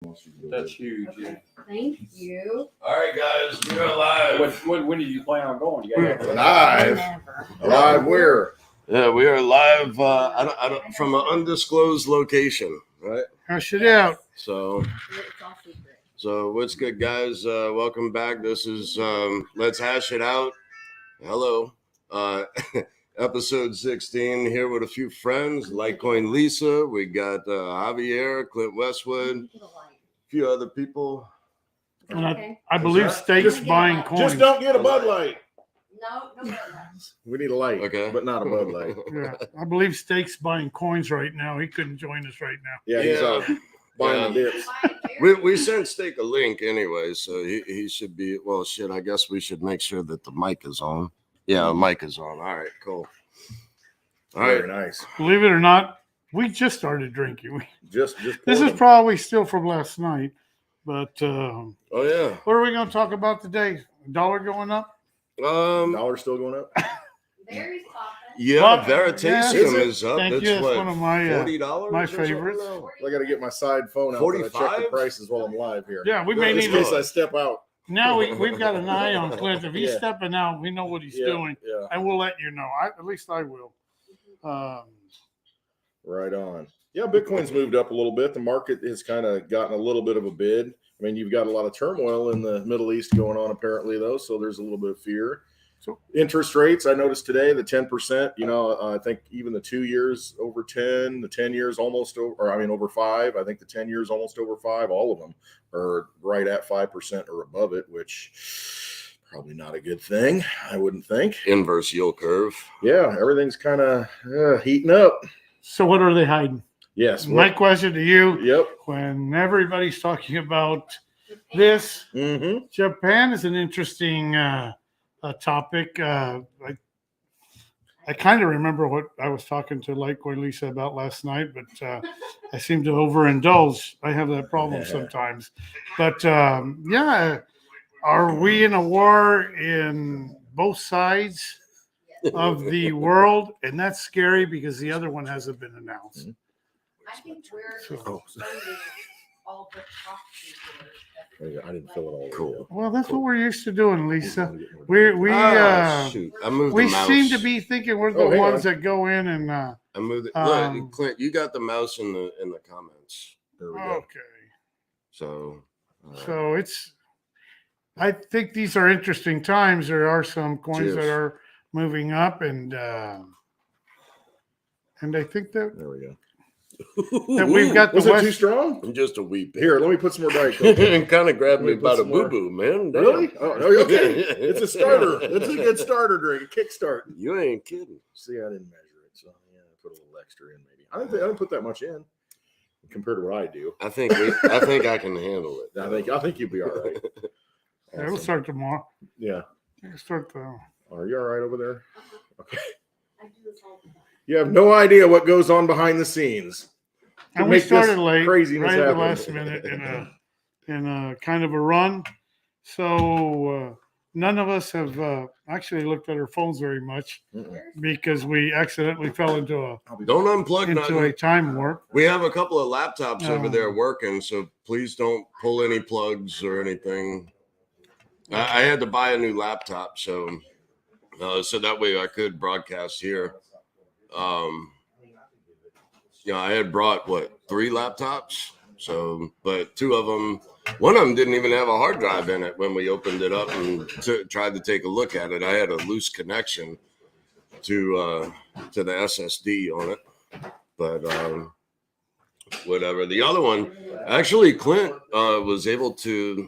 That's huge. Okay. Thank you. All right, guys, we're live. When did you plan on going? Live. Live where? Yeah, we are live. I don't, from an undisclosed location, right? Hash it out. So what's good, guys? Welcome back. This is Let's Hash It Out. Hello. Episode 16 here with a few friends. Litecoin Lisa. We got Javier, Clint Westwood, a few other people. And I believe State's buying coins. Just don't get a Bud Light. No. We need a light, Okay. but not a Bud Light. Yeah, I believe State's buying coins right now. He couldn't join us right now. Yeah, he's buying the dips. We sent Steak a link anyway, so he should be. Well, shit, I guess we should make sure that the mic is on. Yeah, the mic is on. All right, cool. All right. Very nice. Believe it or not, we just started drinking. Just This is probably still from last night, but Oh yeah. what are we going to talk about today? Dollar going up? Dollar's still going up. Very soft. Yeah, Well, Veritasium yeah. is up. Thank It's you. That's what, one of my $40? my or something favorites. now? I got to get my side phone out. And I check the 45? prices while I'm live here. Yeah, we may In need case to. I step out. Now we've got an eye on Clint. If he's Yeah. stepping out, we know what he's doing, Yeah. and we'll let you know. At least I will. Right on. Yeah, Bitcoin's moved up a little bit. The market has kind of gotten a little bit of a bid. I mean, you've got a lot of turmoil in the Middle East going on apparently, though, so there's a little bit of fear. So interest rates, I noticed today, the 10%, I think even the 2 years over 10, the 10 years almost over 5. I think the 10 years almost over 5. All of them are right at 5% or above it, which probably not a good thing, I wouldn't think. Inverse yield curve. Yeah, everything's kind of heating up. So what are they hiding? Yes. My question to you: Yep. when everybody's talking about this, Mm-hmm. Japan is an interesting topic. I kind of remember what I was talking to Litecoin Lisa about last night, but I seem to overindulge. I have that problem sometimes. But yeah, are we in a war in both sides of the world? And that's scary because the other one hasn't been announced. I think we're So- funding all the proxy wars. I didn't fill it all. Cool. Well, that's what we're used to doing, Lisa. We Shoot. I moved We the mouse. seem to be thinking we're the Oh, hang ones on. that go in and I moved it. um, Look, Clint, you got the mouse in the comments. There we go. okay. So So I think these are interesting times. There are some coins Cheers. that are moving up, and I think that There we go. we've got the Was it too West. strong? I'm just a wee bit. Here, let me put some more Diet Coke. It kind of grabbed me Let me by put the some more. boo-boo, man. Damn. Really? Oh, okay. It's a starter. It's a good starter drink. A kickstart. You ain't kidding. See, I didn't measure it, so yeah, I put a little extra in maybe. I didn't put that much in compared to what I do. I think I can handle it. I think you'll be all right. Yeah, we'll Awesome. start tomorrow. Yeah. We'll start the. Are you all right over there? Okay. I do this all the time. You have no idea what goes on behind the scenes. To And we make this started late, craziness right at the happen. last minute in a kind of a run. So none of us have actually looked at our phones very much Mm-mm. because we accidentally fell into Don't unplug a nothing. time warp. We have a couple of laptops over Oh. there working, so please don't pull any plugs or anything. I had to buy a new laptop, so that way I could broadcast here. I had brought 3 laptops, but 2 of them, one of them didn't even have a hard drive in it when we opened it up and tried to take a look at it. I had a loose connection to the SSD on it, but whatever. The other one, actually, Clint was able to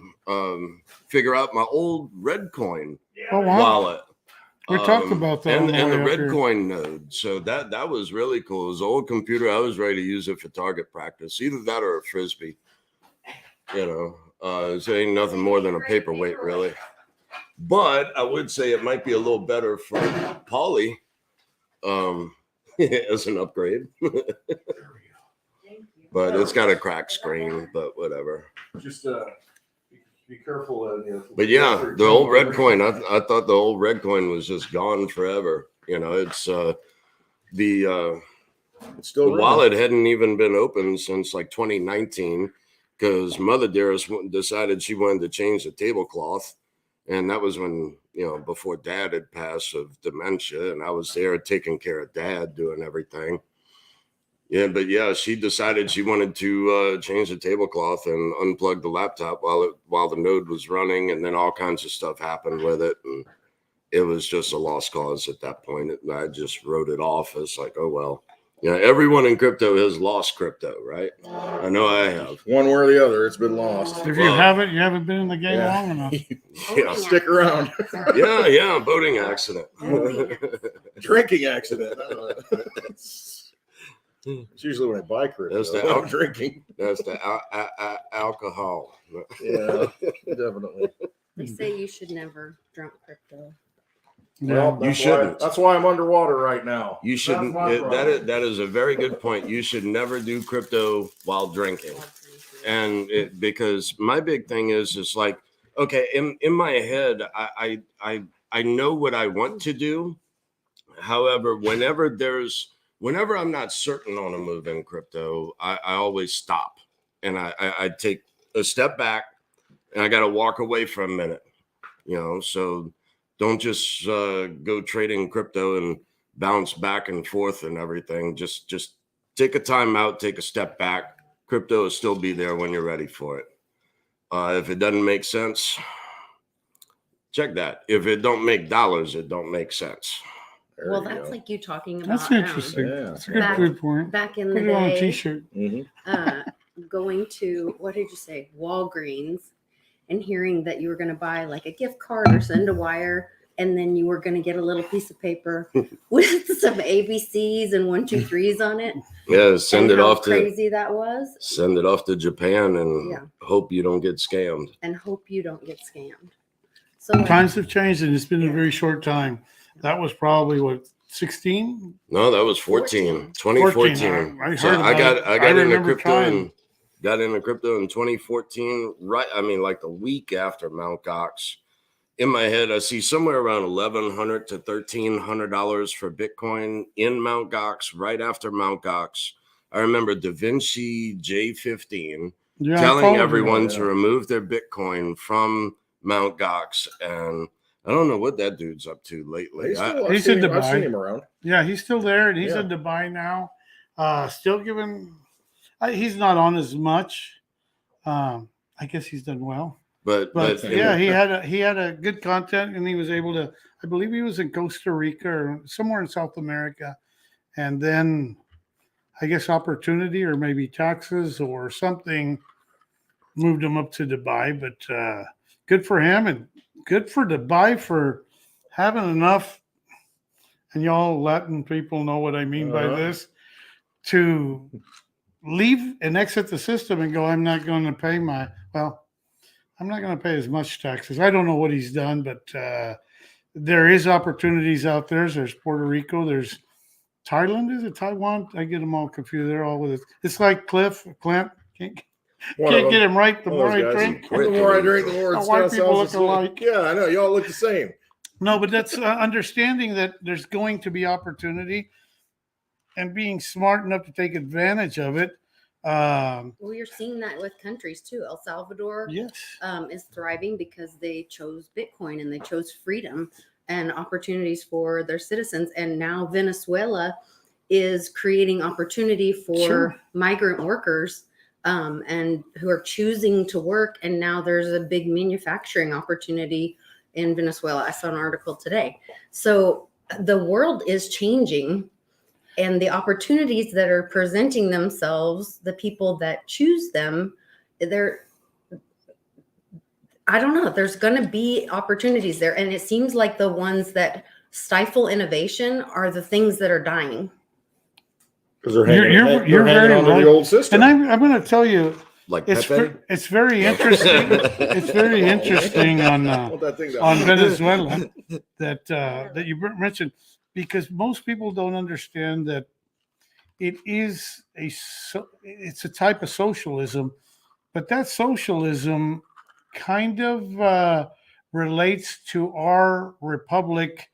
figure out my old Redcoin Oh, wow. wallet. We talked about that on and the the way up here. Redcoin node. So that was really cool. It was an old computer. I was ready to use it for target practice, either that or a frisbee. It ain't nothing more than a paperweight, really. But I would say it might be a little better for Polly as an upgrade. Thank you. But it's got a cracked screen, but whatever. Just be careful. But yeah, the old Redcoin, I thought the old Redcoin was just gone forever. It's the It's still wallet hadn't even been open since like 2019. because Mother Dearest decided she wanted to change the tablecloth. And that was when, before Dad had passed of dementia, and I was there taking care of Dad, doing everything. Yeah, but yeah, she decided she wanted to change the tablecloth and unplug the laptop while the node was running, and then all kinds of stuff happened with it, and it was just a lost cause at that point. I just wrote it off as like, oh well. Yeah, everyone in crypto has lost crypto, right? I know I have. One way or the other, it's been lost. If you haven't, you haven't been in the game long enough. Yeah. Stick around. Yeah, boating accident. Drinking accident. It's usually when I buy crypto. That's the I'm drinking. That's the alcohol. Yeah, definitely. They say you should never drink crypto. Well, You shouldn't. That's why I'm underwater right now. You shouldn't. That is a very good point. You should never do crypto while drinking. And because my big thing is like, okay, in my head, I know what I want to do. However, whenever I'm not certain on a move in crypto, I always stop and I take a step back and I got to walk away for a minute, so don't just go trading crypto and bounce back and forth and everything. Just take a time out, take a step back. Crypto will still be there when you're ready for it. If it doesn't make sense, check that. If it don't make dollars, it don't make sense. Well, that's like you talking about. That's interesting. Yeah. That's a good point. Back in the Put it on a day, t-shirt. going to, what did you say, Walgreens, and hearing that you were going to buy like a gift card or send a wire, and then you were going to get a little piece of paper with some ABCs and 1, 2, 3s on it. Yeah, send it off to crazy that was. Send it off to Japan and hope you don't get scammed. And hope you don't get scammed. So Times have changed, and it's been a very short time. That was probably what, 16? No, that was 14. 2014. I So heard I about it. got I into remember crypto time. and got into crypto in 2014. Right, I mean, like the week after Mt. Gox. In my head, I see somewhere around $1,100 to $1,300 for Bitcoin in Mt. Gox. Right after Mt. Gox, I remember Da Vinci J15 telling everyone to remove their Bitcoin from Mt. Gox, and I don't know what that dude's up to lately. He's in I've seen Dubai. him around. Yeah, he's still there, and he's in Dubai now. Still giving. He's not on as much. I guess he's done well. But yeah, he had a good content, and he was able to. I believe he was in Costa Rica or somewhere in South America, and then I guess opportunity or maybe taxes or something moved him up to Dubai. But good for him, and good for Dubai for having enough. And y'all Latin people know what I mean by this, to leave and exit the system and go, I'm not going to pay I'm not going to pay as much taxes. I don't know what he's done, but there is opportunities out there. There's Puerto Rico. There's Thailand. Is it Taiwan? I get them all confused. They're all with it. It's like Clint. Can't get him right. The more I drink, the more I drink, the more it's white people look alike. Yeah, I know. Y'all look the same. No, but that's understanding that there's going to be opportunity and being smart enough to take advantage of it. well, you're seeing that with countries too. El Salvador is thriving because they chose Bitcoin and they chose freedom and opportunities for their citizens. And now Venezuela is creating opportunity for migrant workers and who are choosing to work. And now there's a big manufacturing opportunity in Venezuela. I saw an article today. So the world is changing. And the opportunities that are presenting themselves, the people that choose them, I don't know, there's going to be opportunities there. And it seems like the ones that stifle innovation are the things that are dying. Because they're hanging on to the old system. And I'm going to tell you, like it's very interesting. It's very interesting on Venezuela that you mentioned. Because most people don't understand that it's a type of socialism, but that socialism kind of relates to our republic.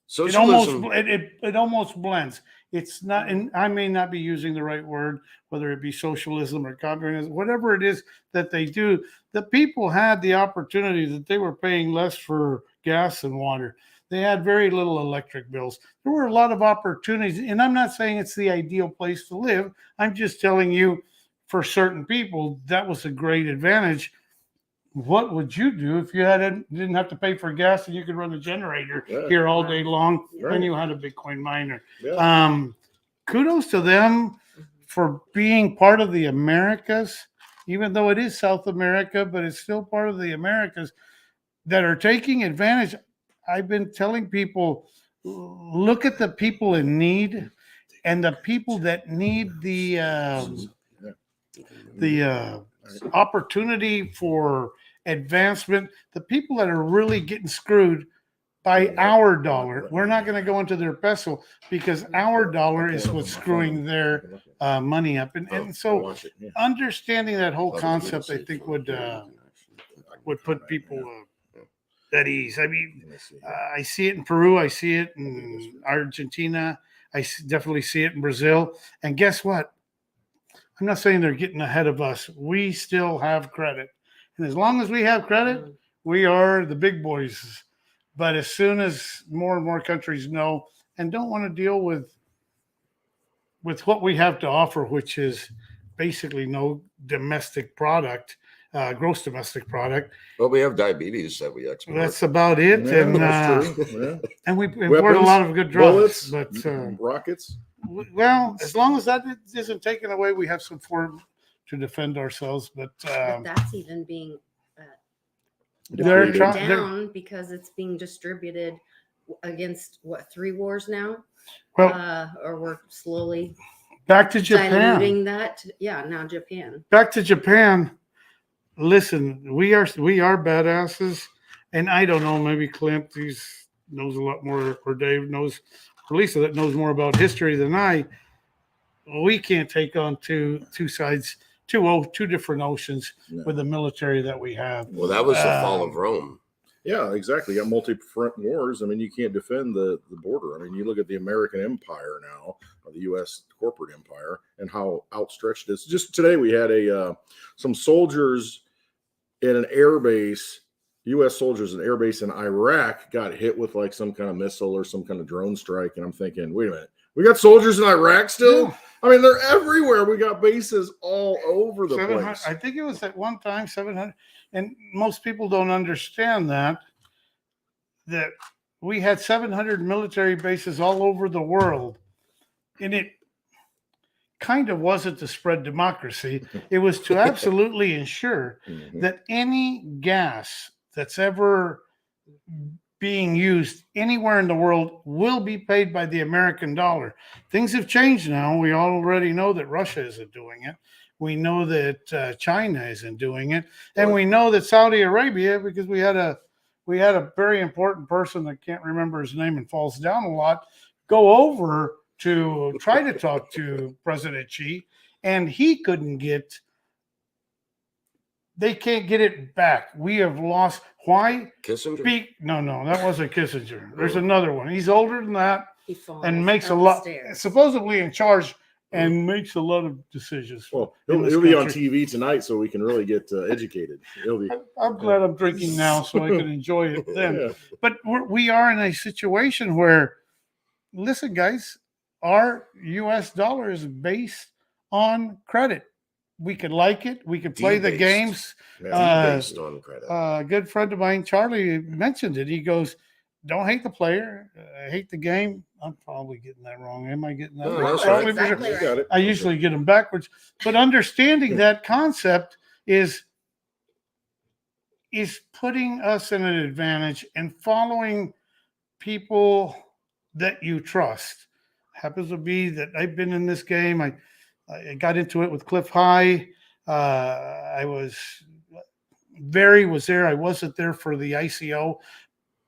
Socialism. It almost blends. It's not, and I may not be using the right word, whether it be socialism or communism, whatever it is that they do. The people had the opportunity that they were paying less for gas and water. They had very little electric bills. There were a lot of opportunities, and I'm not saying it's the ideal place to live. I'm just telling you, for certain people, that was a great advantage. What would you do if you didn't have to pay for gas and you could run a generator here all day long and you had a Bitcoin miner? Yeah. Kudos to them for being part of the Americas, even though it is South America, but it's still part of the Americas that are taking advantage. I've been telling people, look at the people in need and the people that need the opportunity for advancement, the people that are really getting screwed by our dollar. We're not going to go into their peso because our dollar is what's screwing their money up. And so understanding that whole concept, I think would put people at ease. I mean, I see it in Peru. I see it in Argentina. I definitely see it in Brazil. And guess what? I'm not saying they're getting ahead of us. We still have credit. And as long as we have credit, we are the big boys. But as soon as more and more countries know and don't want to deal with what we have to offer, which is basically no domestic product, gross domestic product. Well, we have diabetes that we export. That's about it. Yeah, and that's true. and we import a lot of good drugs. Bullets, but rockets. well, as long as that isn't taken away, we have some form to defend ourselves. But that's even being they're down because it's being distributed against 3 wars now. Well, or we're slowly back to Japan. diluting that. Now Japan. Back to Japan. Listen, we are badasses, and I don't know. Maybe Clint knows a lot more, or Dave knows, or Lisa that knows more about history than I. We can't take on two sides, two different oceans with the military that we have. Well, that was the fall of Rome. Yeah, exactly. You got multi-front wars. I mean, you can't defend the border. I mean, you look at the American empire now, or the U.S. corporate empire, and how outstretched it is. Just today, we had some soldiers in an air base, U.S. soldiers in an air base in Iraq got hit with like some kind of missile or some kind of drone strike. And I'm thinking, wait a minute, we got soldiers in Iraq still? Yeah. I mean, they're everywhere. We got bases all over the place. I think it was at one time 700. And most people don't understand that we had 700 military bases all over the world. And it kind of wasn't to spread democracy. It was to absolutely ensure that any gas that's ever being used anywhere in the world will be paid by the American dollar. Things have changed now. We already know that Russia isn't doing it. We know that China isn't doing it. And we know that Saudi Arabia, because we had a very important person that can't remember his name and falls down a lot, go over to try to talk to President Xi, and he couldn't they can't get it back. We have lost. Why? Kissinger? No, that wasn't Kissinger. There's another one. He's older than that and makes a lot, supposedly in charge, and makes a lot of decisions. Well, he'll be on TV tonight, so we can really get educated. I'm glad I'm drinking now, so I can enjoy it then. Yeah. But we are in a situation where, listen, guys, our U.S. dollar is based on credit. We could like it. We could play the games. Based on credit. A good friend of mine, Charlie, mentioned it. He goes, don't hate the player, hate the game. I'm probably getting that wrong. Am I getting that wrong? Right. Exactly right. I usually get them backwards. But understanding that concept is putting us in an advantage and following people that you trust. Happens to be that I've been in this game. I got into it with Cliff High. Barry was there. I wasn't there for the ICO,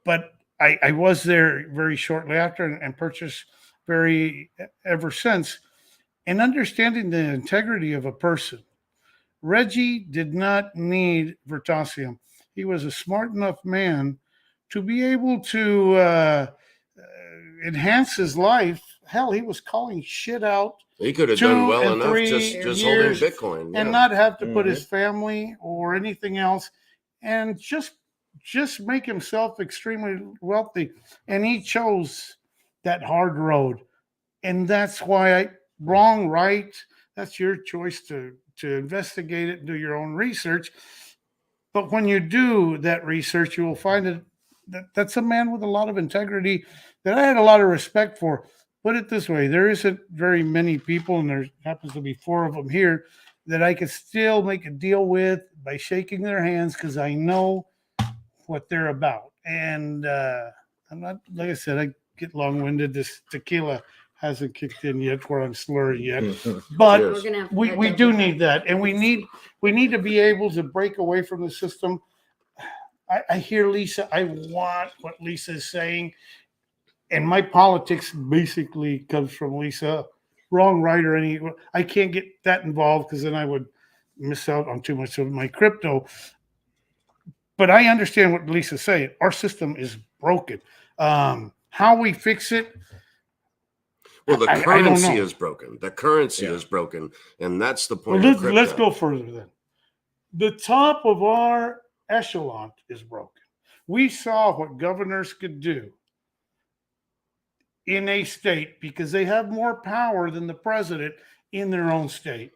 but I was there very shortly after and purchased Barry ever since. And understanding the integrity of a person. Reggie did not need Vertasium. He was a smart enough man to be able to enhance his life hell, he was calling shit out He could have 2 done well and enough 3 just holding years Bitcoin. and yeah. not have to put Mhm. his family or anything else, and just make himself extremely wealthy. And he chose that hard road, and that's why wrong, right, that's your choice to investigate it and do your own research. But when you do that research, you will find that's a man with a lot of integrity that I had a lot of respect for. Put it this way, there isn't very many people, and there happens to be 4 of them here, that I could still make a deal with by shaking their hands, because I know what they're about. And I'm not, like I said, I get long-winded. This tequila hasn't kicked in yet where I'm slurring yet. But Cheers. We're gonna have to we head do over. need that. And we need to be able to break away from the system. I hear Lisa, I want what Lisa is saying. And my politics basically comes from Lisa. Wrong, right, or any, I can't get that involved because then I would miss out on too much of my crypto. But I understand what Lisa's saying. Our system is broken. How we fix it, Well, the I don't currency know. is broken. The currency Yeah. is broken, and that's the well, point. let's go further then. The top of our echelon is broken. We saw what governors could do in a state because they have more power than the president in their own state.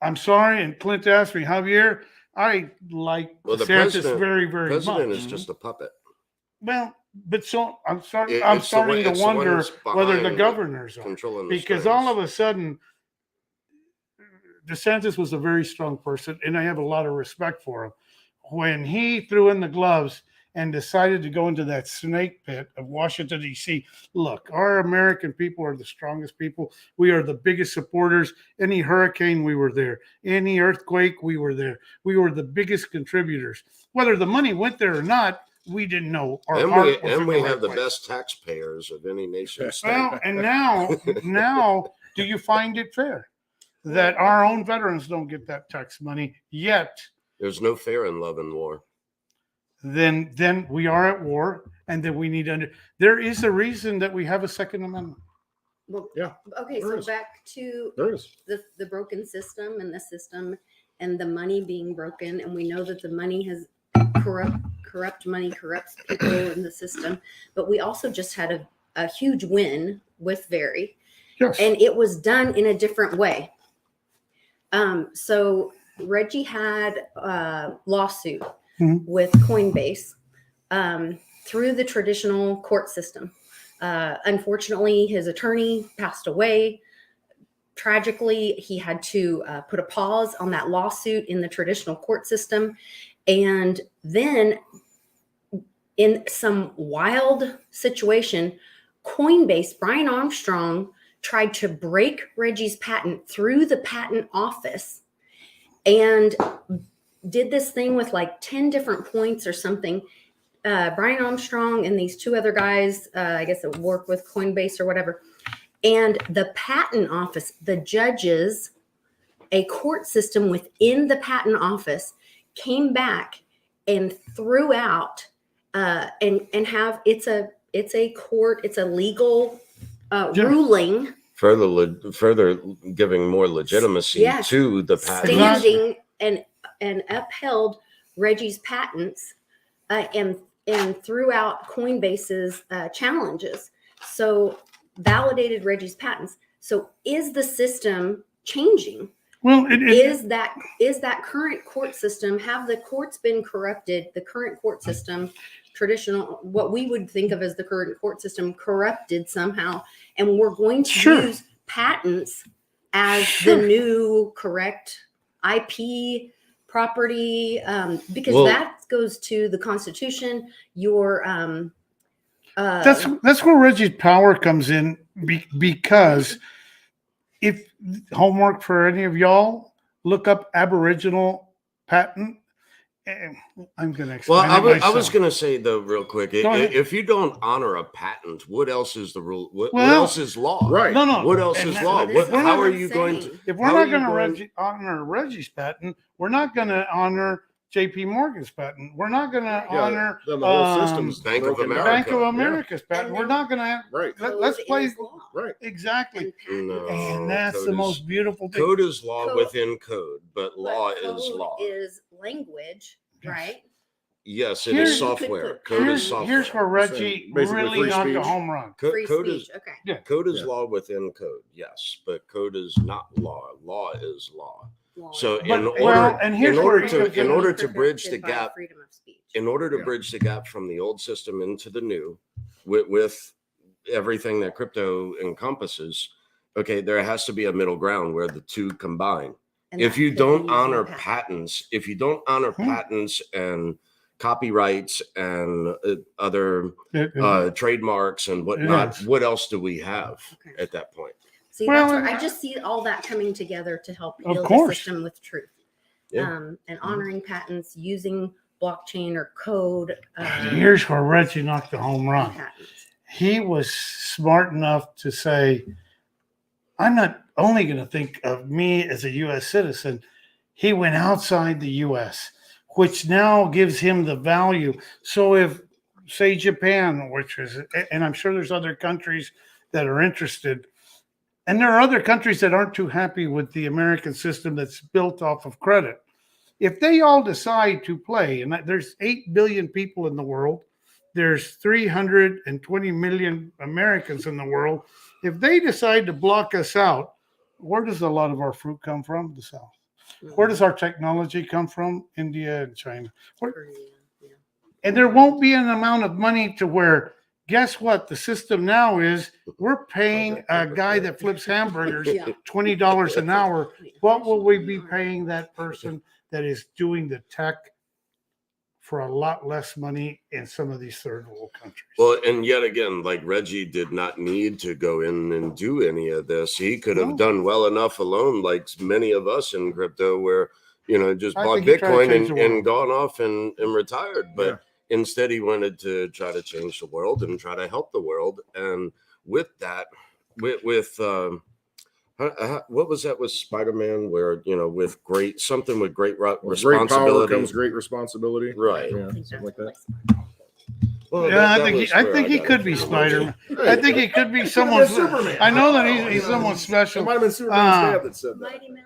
I'm sorry, and Clint asked me, Javier, I like Well, the DeSantis president- very, very President much. is just a puppet. Well, but so I'm starting. It- I'm it's the one- starting to it's the one wonder that's whether the behind governors are, Controlling the because strings. all of a sudden, DeSantis was a very strong person, and I have a lot of respect for him. When he threw in the gloves and decided to go into that snake pit of Washington, D.C., look, our American people are the strongest people. We are the biggest supporters. Any hurricane, we were there. Any earthquake, we were there. We were the biggest contributors. Whether the money went there or not, we didn't know. Our And heart we was in have right the place. best taxpayers of any nation state. Well, and now, do you find it fair that our own veterans don't get that tax money yet? There's no fair in love and war. Then we are at war, and then we need to. There is a reason that we have a Second Amendment. Well, Yeah, okay, there so is. back to there is. the broken system and the system and the money being broken, and we know that the money has corrupt money corrupts people in the system, but we also just had a huge win with Very, Yes. and it was done in a different way. So Reggie had a lawsuit Mhm. with Coinbase through the traditional court system. Unfortunately, his attorney passed away. Tragically, he had to put a pause on that lawsuit in the traditional court system. And then, in some wild situation, Coinbase, Brian Armstrong, tried to break Reggie's patent through the patent office and did this thing with like 10 different points or something. Brian Armstrong and these 2 other guys, I guess that work with Coinbase or whatever. And the patent office, the judges, a court system within the patent office came back and threw out and have it's a court, it's a legal ruling Further giving more legitimacy Yes. to the patent. standing and upheld Reggie's patents and threw out Coinbase's challenges. So validated Reggie's patents. So is the system changing? Well, Is that current court system, have the courts been corrupted? The current court system, traditional, what we would think of as the current court system, corrupted somehow, and we're going to Sure. use patents as Sure. the new correct IP property, because Well- that goes to the Constitution. Your that's where Reggie's power comes in because if homework for any of y'all, look up Aboriginal patent. I'm going to explain. Well, it I was myself. going to say though, real quick, Go ahead. if you don't honor a patent, what else is the rule? What Well, else is law? Right. No. What else And is that- law? This What, is how what are I'm you going to? saying. If we're how not are you going going to honor Reggie's patent, we're not going to honor J.P. Morgan's patent. We're not going to Yeah, honor then the whole system's Bank of broken down. Bank of America. America's patent. And We're not going to. Right. Let's Code play is law. Right. exactly. And patent No. And that's code the is- most beautiful thing. Code is law Code- within code, but law But is code law. is language, right? Yes, it Here's- is software. Code is Here's software. where Reggie Basically really free knocked a speech. home run. Free Code speech. is Okay. code is Yeah. law within code. Yes, but code is not law. Law is law. Law So is in law. order, and here's in where order it to comes in in. order to bridge the Protected by gap, freedom of speech. in order to Yeah. bridge the gap from the old system into the new, with everything that crypto encompasses, okay, there has to be a middle ground where the two combine. And If that you could be don't using honor patent. patents, if you don't honor patents and copyrights and other trademarks and whatnot, is. what else do we have Okay. at that point? See, Well, that's where I just see all that coming together to help Of heal the course. system with truth. Yeah. And honoring patents, using blockchain or code. Here's where Reggie knocked the home run. Patents. He was smart enough to say, I'm not only going to think of me as a U.S. citizen. He went outside the U.S., which now gives him the value. So if, say, Japan, which is, and I'm sure there's other countries that are interested, and there are other countries that aren't too happy with the American system that's built off of credit. If they all decide to play, and there's 8 billion people in the world, there's 320 million Americans in the world. If they decide to block us out, where does a lot of our fruit come from? The South. Where does our technology come from? India and China. Korea, yeah. And there won't be an amount of money to where, guess what? The system now is we're paying a guy that flips hamburgers Yeah. $20 an hour. What will we be paying that person that is doing the tech for a lot less money in some of these third world countries? Well, and yet again, like Reggie did not need to go in and do any of this. He could have No. done well enough alone, like many of us in crypto, where, just I bought think he tried to Bitcoin change and, the world. and gone off and retired. But Yeah. instead, he wanted to try to change the world and try to help the world. And with that, with what was that with Spider-Man, where, with great Great power responsibility? comes great responsibility. Right. Yeah, I think something like that's that. Well, Yeah, that I think was I where think he got could it be from. Spider-Man. I think he could be someone. Superman. I know that he's someone It special. might have been Superman's Uh, dad that said that. Mighty Mouse.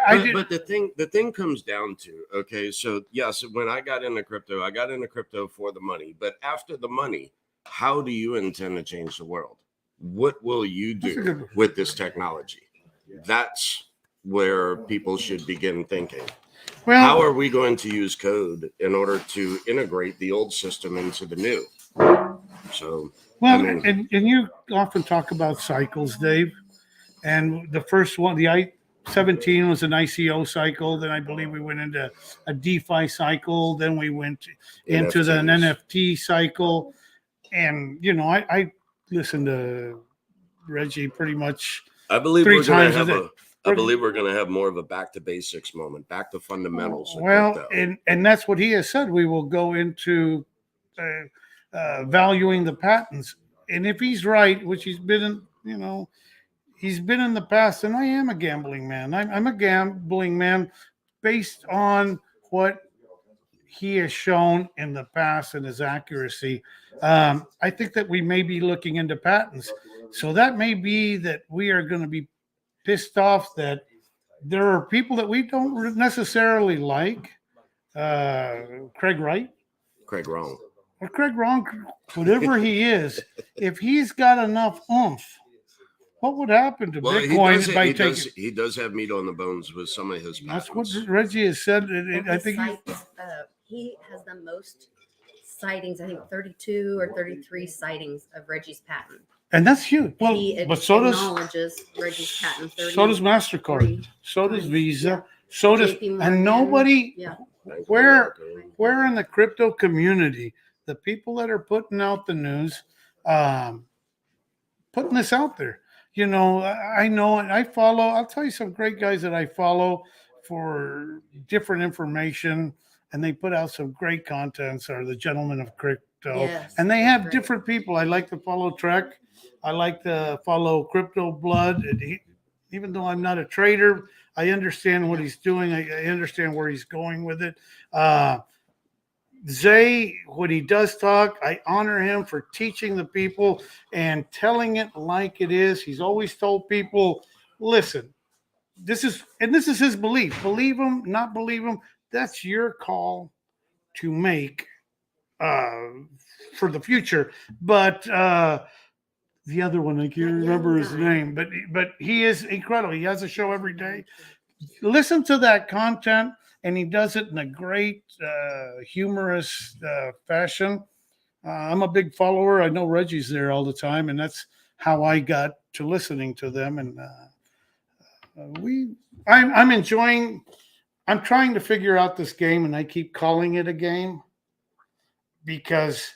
I But, did. but the thing comes down to, okay, so yes, when I got into crypto for the money. But after the money, how do you intend to change the world? What will you That's a do good one. with this technology? That's where people should begin thinking. Well, How are we going to use code in order to integrate the old system into the new? So, well, I mean- and you often talk about cycles, Dave. And the first one, the I-17 was an ICO cycle. Then I believe we went into a DeFi cycle. Then we went into an NFTs. NFT cycle. And, I listened to Reggie pretty much. I believe 3 we're going times to a have day. I believe we're going to have more of a back to basics moment, back to fundamentals. of Well, crypto. and that's what he has said. We will go into valuing the patents. And if he's right, which he's been in, he's been in the past, and I am a gambling man. I'm a gambling man based on what he has shown in the past and his accuracy. I think that we may be looking into patents. So that may be that we are going to be pissed off that there are people that we don't necessarily like. Craig Wright Craig wrong. or Craig Wrong, whatever he is, if he's got enough oomph, what would happen to Well, Bitcoin by taking? he does have meat on the bones with some of his That's patents. what Reggie has said. I His think sites, he has the most sightings. I think 32 or 33 sightings of Reggie's patent. and that's huge. Well, He but so does acknowledges Reggie's patent. Mastercard, so does Visa, so does, JP Morgan. and nobody. Yeah. Bank of Where- America. We're in the crypto community, the people that are putting out the news, putting this out there. I know, and I follow. I'll tell you some great guys that I follow for different information, and they put out some great contents. Are the Gentlemen of Crypto, Yes, and they have great. different people. I like to follow Trek. I like to follow Crypto Blood. And even though I'm not a trader, I understand what he's doing. I understand where he's going with it. Zay, when he does talk, I honor him for teaching the people and telling it like it is. He's always told people, listen, this is his belief. Believe him, not believe him. That's your call to make for the future. But the other one, I can't remember his name, but he is incredible. He has a show every day. Listen to that content, and he does it in a great, humorous fashion. I'm a big follower. I know Reggie's there all the time, and that's how I got to listening to them. And I'm enjoying. I'm trying to figure out this game, and I keep calling it a game because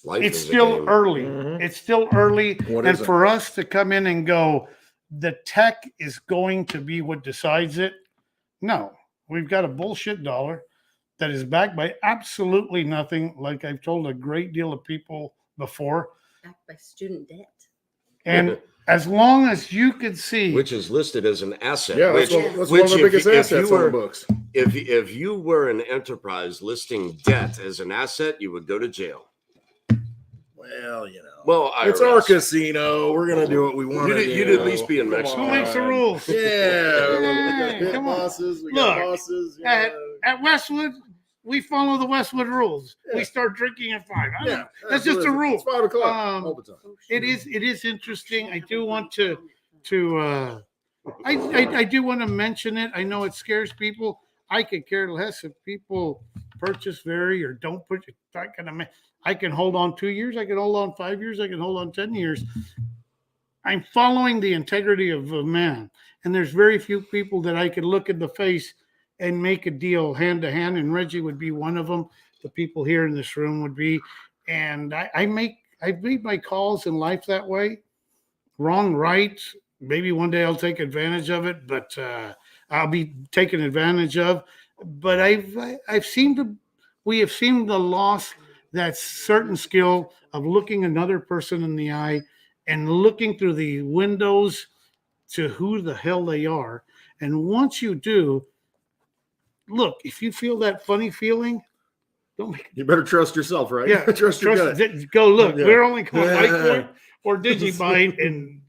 Life it's is a still game. early. Mhm. It's still early, What and is it? for us to come in and go, the tech is going to be what decides it. No, we've got a bullshit dollar that is backed by absolutely nothing. Like I've told a great deal of people before, Backed by student debt. and as long as you can see, Which is listed as an asset. Yeah, which, that's which one of the if- biggest if you assets on the were- books. if you were an enterprise listing debt as an asset, you would go to jail. Well, Well, it's IRS. our casino. We're gonna do what we want to do. You'd at least be in Come Mexico. who makes the on. rules? Yeah, we got Hey, pit come on. bosses. We got Look, bosses. At Westwood, we follow the Westwood rules. Yeah. We start drinking at 5. I don't know. Yeah, That's just a rule. It's 5 o'clock Um, all the time. It is interesting. I do want to I do want to mention it. I know it scares people. I could care less if people purchase vary or don't purchase. I can hold on 2 years. I can hold on 5 years. I can hold on 10 years. I'm following the integrity of a man, and there's very few people that I could look in the face and make a deal hand to hand. And Reggie would be one of them. The people here in this room would be, and I've made my calls in life that way. Wrong, right? Maybe one day I'll take advantage of it, but I'll be taken advantage of. But we have seen the loss that certain skill of looking another person in the eye and looking through the windows to who the hell they are. And once you do, look, if you feel that funny feeling, don't make You better trust yourself, right? Yeah, trust your gut. Go look. Yeah. We're only going Yeah. Litecoin or Digibyte, and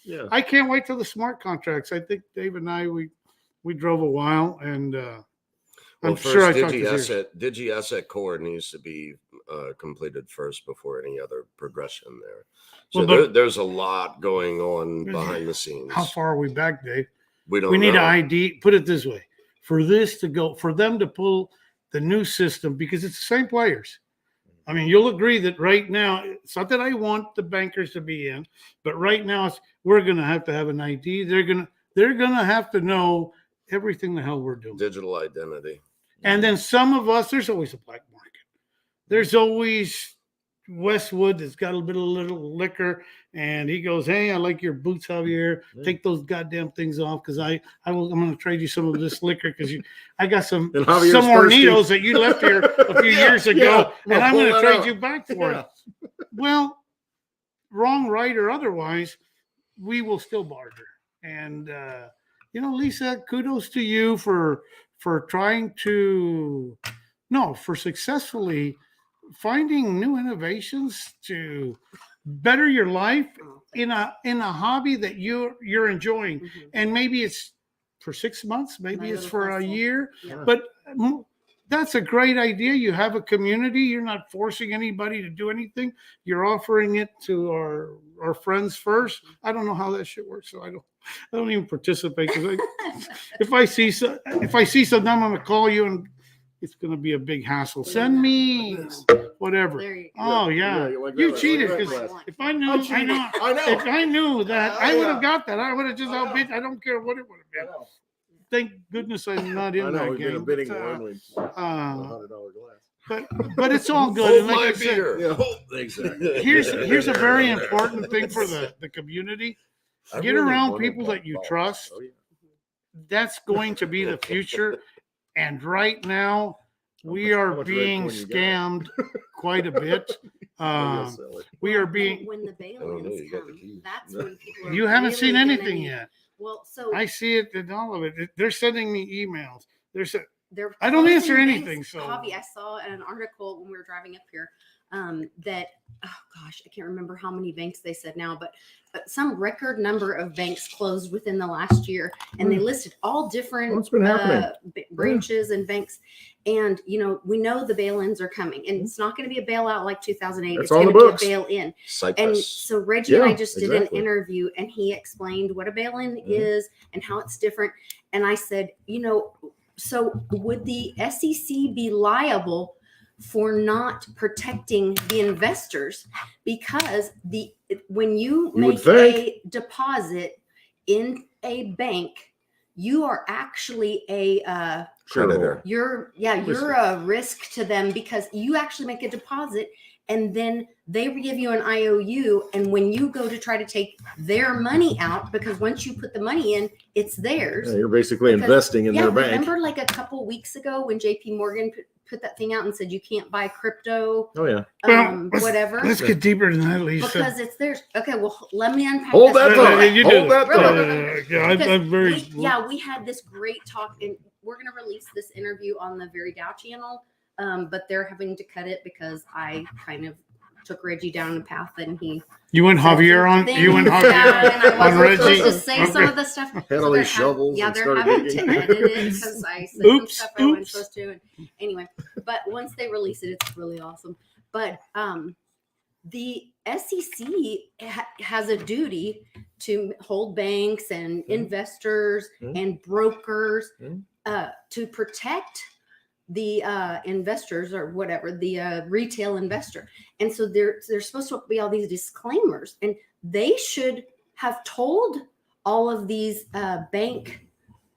Yeah. I can't wait till the smart contracts. I think Dave and I we drove a while, and I'm Well, sure I first, talked to Zero. Digi Asset Core needs to be completed first before any other progression there. So Well, there's a lot going on behind the scenes. How far are we back, Dave? We don't We need know. an ID. Put it this way: for them to pull the new system, because it's the same players. I mean, you'll agree that right now, it's not that I want the bankers to be in, but right now we're going to have an ID. They're going to have to know everything the hell we're doing. Digital identity. And then some of us, there's always a black market. There's always Westwood that's got a little liquor, and he goes, "Hey, I like your boots, Javier. Take those goddamn things off, because I'm going to trade you some of this liquor, because I got some And Javier's Hornitos thirsty. that you left here a few Yeah, years ago, yeah. and I'm Pull going to that trade out. you back for Yeah. it." Well, wrong, right, or otherwise, we will still barter. And Lisa, kudos to you for trying to for successfully finding new innovations to better your life in a hobby that you're enjoying. Mhm. And maybe it's for 6 months, maybe My it's little for a hustle. year, Yeah. but that's a great idea. You have a community. You're not forcing anybody to do anything. You're offering it to our friends first. I don't know how that shit works, so I don't even participate, because if I see something, I'm gonna call you, and it's gonna be a big hassle. Send me whatever. There you go. Oh yeah, you like you that, cheated, like because that. if I knew, I know. I know. If I knew that, I would have Yeah. got that. I would have just I know. outbid. I don't care what it would I have been. know. Thank goodness I'm not I in know. that We did a game. bidding but, war, and we won a $100 glass. but it's all good. Hold And like my I said, beer. Yeah, exactly. here's a very important thing for the community. I Get really around wanted people that you balls. trust. Oh, yeah. That's going to be the future. And right now, we How are much being Red Coin you got? scammed quite a bit. Maybe I'll sell it. We are Well, being. when the I don't know, bail-ins you got the come, keys. that's when people are You haven't seen really gonna anything need- yet. Well, so I see it in all of it. They're sending me emails. they're I don't answer closing anything, banks. so- Javi, I saw an article when we were driving up here that, oh gosh, I can't remember how many banks they said now, but some record number of banks closed within the last year, and they listed all different What's been happening? branches and banks. And we know the bail-ins are coming, and it's not going to be a bailout like 2008. It's It's on going the to be a books. bail-in. And Cyprus. so Reggie and I Yeah, just did exactly. an interview, and he explained what a bail-in is and how it's different. And I said, so would the SEC be liable for not protecting the investors? Because when you You would make think. a deposit in a bank, you are actually a Creditor. you're a risk to them, because you actually make a deposit and then they give you an IOU, and when you go to try to take their money out, because once you put the money in, it's theirs. Yeah, you're basically Because- investing in their bank. Remember like a couple weeks ago when JP Morgan put that thing out and said you can't buy crypto, Oh yeah. Well, whatever, Let's get deeper than that, Lisa. because it's theirs. Okay, well, let me unpack Hold this that real thought. quick. You Hold do. that Real thought. quick. Yeah, I'm very. We had this great talk, and we're going to release this interview on the Very Dow channel, but they're having to cut it because I kind of took Reggie down a path, and he You went said Javier some on. things You went that- Javier and I on wasn't Reggie. supposed to say some of the stuff. Had So all they're these shovels and they're started having digging. to edit it because I said some Oops, stuff I wasn't oops. supposed to. And anyway, but once they release it, it's really awesome. But the SEC has a duty to hold banks and investors and brokers to protect the investors, or whatever, the retail investor. And so there's supposed to be all these disclaimers, and they should have told all of these bank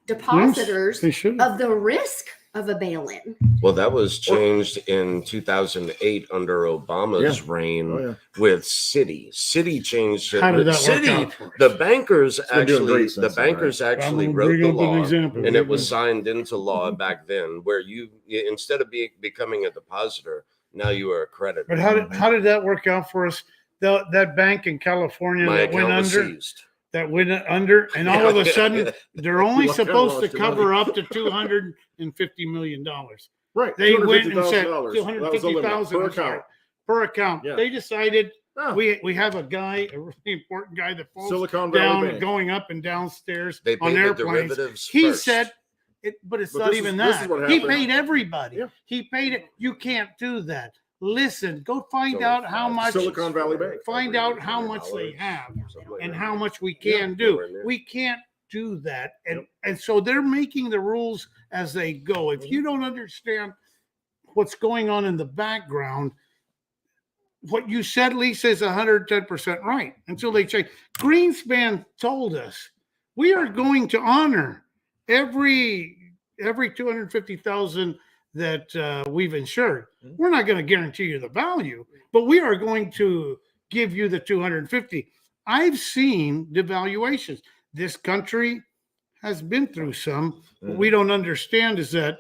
depositors They should. of the risk of a bail-in. Well, that was changed in 2008 under Obama's reign Oh yeah. with Citi. Citi changed it. How did that Citi, work out for us? the bankers been doing actually, great since then, I'm wrote gonna the bring up an law, example. and it was signed into law back then, where you instead of becoming a depositor, now you are a creditor. But how did that work out for us? That bank in California My that went account was under, seized. and all of a sudden they're only You kinda supposed to lost your cover money. up to $250 million. Right. They went and said $250,000. That was the limit 250,000 per account. per account. Yeah. They decided Ah, we have a guy, a really important guy that falls Silicon Valley down, Bank. going up and downstairs They on paid the airplanes. derivatives He first. said it, but it's But not this even is- this that. is what He happened. paid everybody. Yeah. He paid it. You can't do that. Listen, go find So out how much. Silicon Valley Bank. Find out how much they have Something like and that. how much we Yeah, can do. nowhere near. We can't do that, and so they're making the rules as they go. If you don't understand what's going on in the background, what you said, Lisa, is 110% right. Until they change. Greenspan told us we are going to honor every 250,000 that we've insured. We're not going to guarantee you the value, but we are going to give you the 250. I've seen devaluations. This country has been through some. What we don't understand is that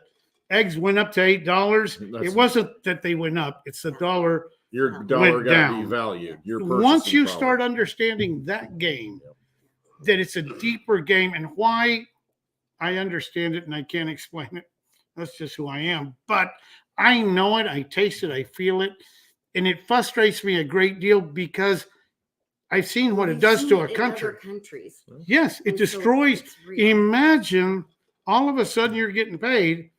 eggs went up to $8. That's- It wasn't that they went up; it's the dollar. Your dollar Went got down. devalued. Your Once purchasing you power. start understanding that game, that it's a deeper game, and why I understand it and I can't explain it. That's just who I am. But I know it, I taste it, I feel it, and it frustrates me a great deal because I've seen what it We've does seen to it a in country. other countries. Yes, it And so destroys. it's real. Imagine all of a sudden you're getting paid,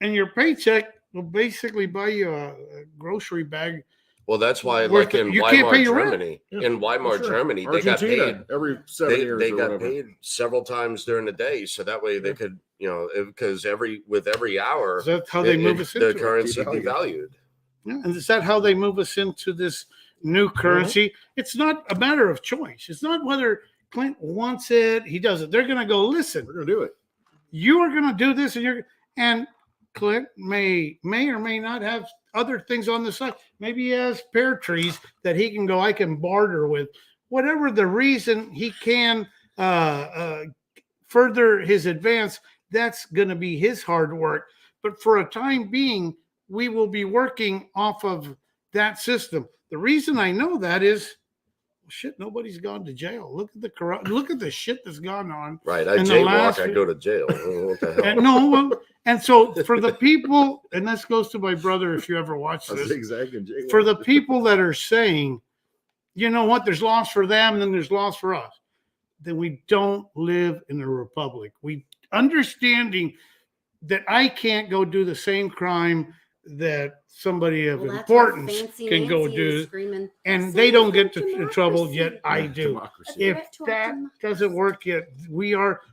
and your paycheck will basically buy you a grocery bag. Well, that's why, Worth like it. in You can't Weimar, pay your rent. Germany, Yeah, in Weimar, Sure. Germany, they got Argentina, paid. every 7 years. They or got whatever. paid several times during the day, so that way they could, because with every hour, Is that how they move us the into it? currency Devalued. devalued. Yeah, and is that how they move us into this new currency? It's not a matter of choice. It's not whether Clint wants it, he doesn't. They're going to go, listen, We're gonna do it. you are going to do this, and Clint may or may not have other things on the side. Maybe he has pear trees that he can go, I can barter with. Whatever the reason he can further his advance, that's going to be his hard work. But for a time being, we will be working off of that system. The reason I know that is shit, nobody's gone to jail. Look at look at the shit that's gone on. Right. I in the jaywalk, last- I go to jail. What the hell? And no, well, and so for the people, and this goes to my brother, if you ever watch A this, zigzag and jaywalk. for the people that are saying, you know what, there's laws for them, and then there's laws for us, then we don't live in a republic. We understanding that I can't go do the same crime that somebody of Well, that's where importance Fancy can go Nancy do, is screaming, and they don't get "Save in our trouble, yet I democracy." do. Democracy. If Threat to our that democracy. doesn't work yet,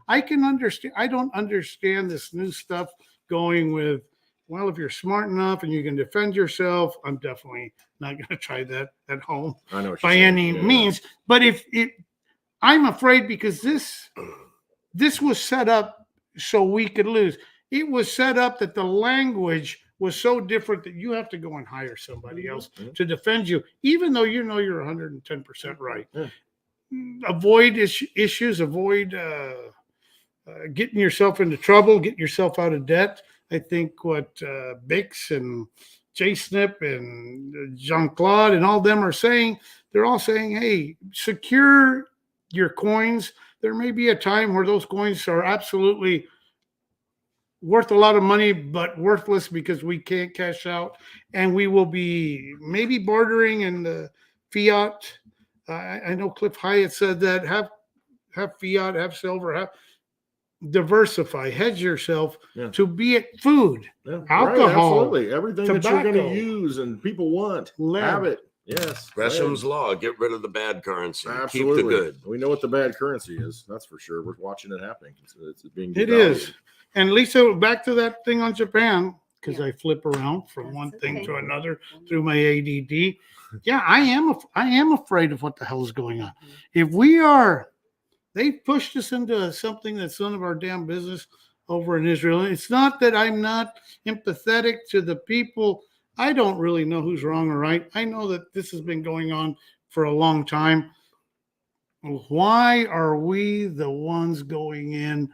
I can understand. I don't understand this new stuff going with, well, if you're smart enough and you can defend yourself, I'm definitely not going to try that at home I know what by you're saying. any Yeah. means. But I'm afraid because this was set up so we could lose. It was set up that the language was so different that you have to go and hire somebody else to defend you, even though you know you're 110% right. Yeah. Avoid issues, avoid getting yourself into trouble, getting yourself out of debt. I think what Bix and J-Snip and Jean-Claude and all them are saying, they're all saying, hey, secure your coins. There may be a time where those coins are absolutely worth a lot of money, but worthless because we can't cash out, and we will be maybe bartering in the fiat. I know Cliff Hyatt said that have fiat, have silver, have diversify, hedge yourself to be it food, Yeah. alcohol, Right, absolutely. Everything that tobacco, you're going to use and people want, lead. have it. Yes. Gresham's lead. law: get rid of the bad currency, Absolutely. keep the good. We know what the bad currency is. That's for sure. We're watching it happening. It's being It devalued. is. And Lisa, back to that thing on Japan, because I flip around from That's one thing okay. to another through my ADD. Yeah, I am afraid of what the hell is going on. If they pushed us into something that's none of our damn business over in Israel. It's not that I'm not empathetic to the people. I don't really know who's wrong or right. I know that this has been going on for a long time. Why are we the ones going in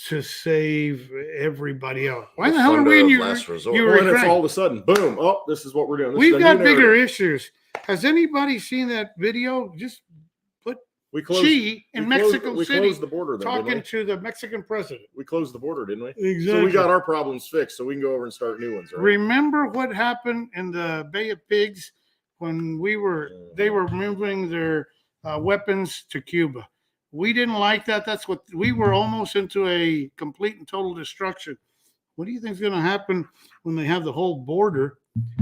to save everybody else? Why the hell are we in Thunder of your last resort. you Well, and it's Ukraine? all of a sudden, boom! Oh, this is what we're doing. This We've is a got new bigger narrative. issues. Has anybody seen that video? Just put We closed. Xi in Mexico we City closed the border. Then, talking didn't to the Mexican president. we closed the border, didn't we? Exactly. So we got our problems fixed. So we can go over and start new ones. Right? Remember what happened in the Bay of Pigs when they were moving their weapons to Cuba. We didn't like that. That's what we were almost into a complete and total destruction. What do you think is going to happen when they have the whole border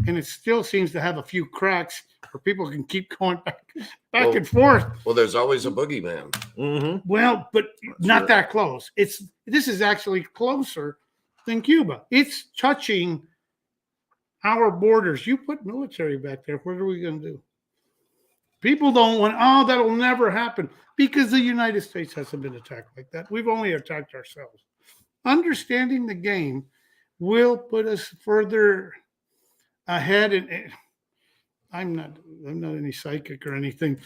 and it still seems to have a few cracks where people can keep going back and forth? Well, there's always a boogeyman. Mm-hmm. Well, but That's not right. that close. This is actually closer than Cuba. It's touching our borders. You put military back there. What are we going to do? People don't want, oh, that'll never happen because the United States hasn't been attacked like that. We've only attacked ourselves. Understanding the game will put us further ahead. And I'm not any psychic or anything,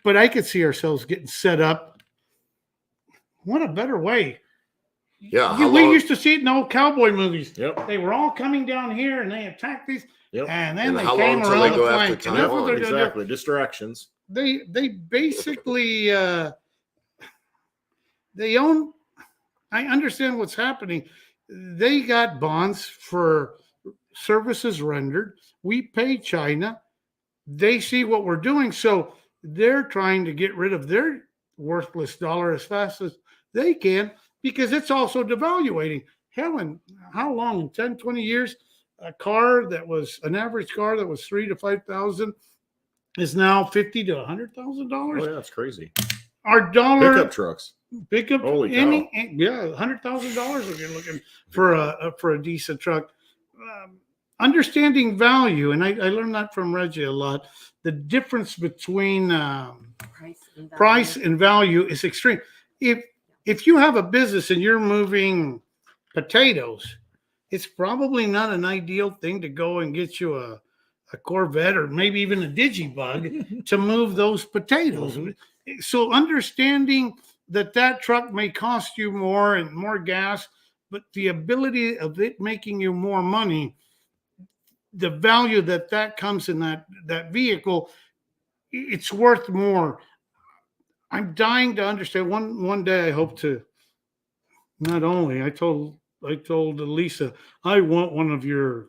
but I could see ourselves getting set up. What a better way. Yeah. We used to see it in old cowboy movies. Yep. They were all coming down here and they attacked these. Yep. And then And they how came long till around they the go after flank. And that's what Taiwan? they're gonna do. Exactly. Distractions. They basically they own. I understand what's happening. They got bonds for services rendered. We pay China. They see what we're doing, so they're trying to get rid of their worthless dollar as fast as they can because it's also devaluating. Helen, how long? In 10, 20 years, a car that was an average car that was $3,000 to $5,000 is now $50,000 to $100,000. Oh yeah, it's crazy. Our dollar Pickup trucks. Holy cow. $100,000 if you're looking for a decent truck. Understanding value, and I learned that from Reggie a lot. The difference between price and value is extreme. If you have a business and you're moving potatoes, it's probably not an ideal thing to go and get you a Corvette or maybe even a Digibug to move those potatoes. So understanding that truck may cost you more and more gas, but the ability of it making you more money, the value that comes in that vehicle, it's worth more. I'm dying to understand. One day I hope to. Not only I told Lisa, I want one of your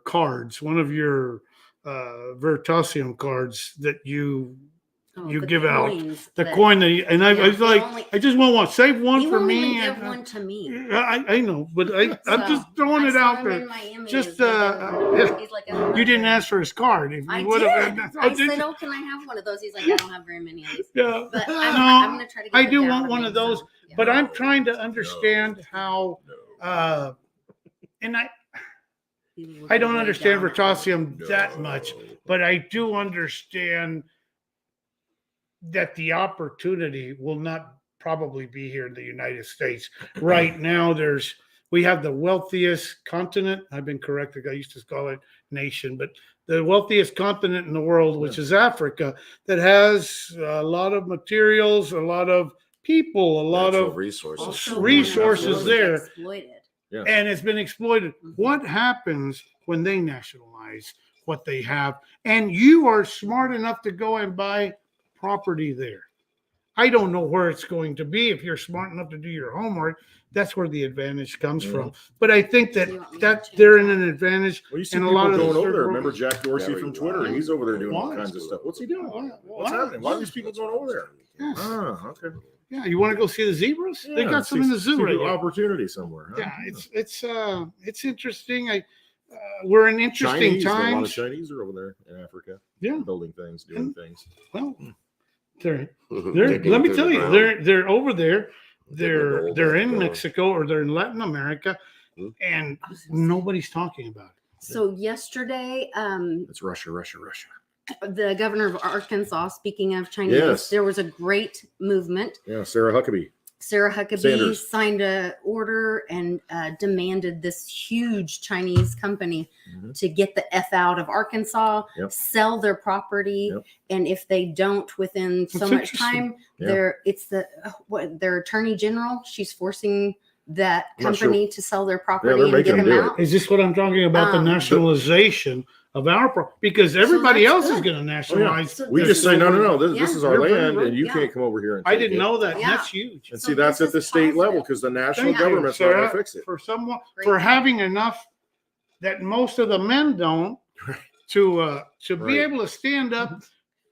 cards, one of your Veritasium cards that you the give out. coins The that- coin that and I was he like, only- I just want one. Save one he for won't me. even give and- one to me. I know, but I'm So, just throwing I it saw out him there. in Miami. Just, He doesn't- he's like, You didn't ask for his card. If I you would did. have, I said, "Oh, can I have one of those?" He's like, "I don't have very many of these." yeah. But No, I'm going to try to. Get I the do dad want to one make of those, some. Yeah. but I'm trying to understand how. And He was I looking don't way understand down at me. Veritasium that much, but I do understand that the opportunity will not probably be here in the United States. Right now, we have the wealthiest continent. I've been corrected. I used to call it nation, but the wealthiest continent in the world, which is Africa, that has a lot of materials, a lot of people, a lot Natural of resources. Also resources one of the most there. exploited. Yes. And it's been exploited. Mhm. What happens when they nationalize what they have? And you are smart enough to go and buy property there. I don't know where it's going to be. If you're smart enough to do your homework, that's where the advantage comes from. But I think So you want me to that change they're in that? an advantage. Well, you see And a people lot of going those over third there. world- Remember Jack Dorsey from Twitter? He's over there doing all Why? kinds of stuff. What's he doing? Why? What's happening? Why are these people going over there? Yes. Ah, okay. Yeah, you want to go see the zebras? They Yeah, got some in the zoo see right the now. opportunity somewhere. Huh? Yeah, it's interesting. We're in interesting Chinese, a lot of times. Chinese are over there in Africa. Yeah. Building things, doing things. Well, they're Digging let me through tell the you, ground. they're over there. Digging the hole They're back in down. Mexico or they're in Latin America, Hmm. and nobody's talking about it. So yesterday, It's Russia. the governor of Arkansas, speaking of Chinese, Yes. there was a great movement. Yeah, Sarah Huckabee. Sarah Huckabee Sanders. signed an order and demanded this huge Chinese company Mhm. to get the F out of Arkansas, Yep. sell their property. Yep. And if they don't within so That's much interesting. time, Yeah. their attorney general, she's forcing that I'm not company to sell their property they're and making get them them do it. out. Is this what I'm talking about? The Um, nationalization of our because everybody that's else is good. going to nationalize. So We this just is say, no. over- This yeah. is our They're very land, and you yeah. can't come over here and I take didn't it. know that. Yeah. That's huge. And So see, that's this at the is state level positive. because the national Thank you, government's not going Sarah, to fix it. for someone Great. for having enough that most of the men don't to be Right. able to stand up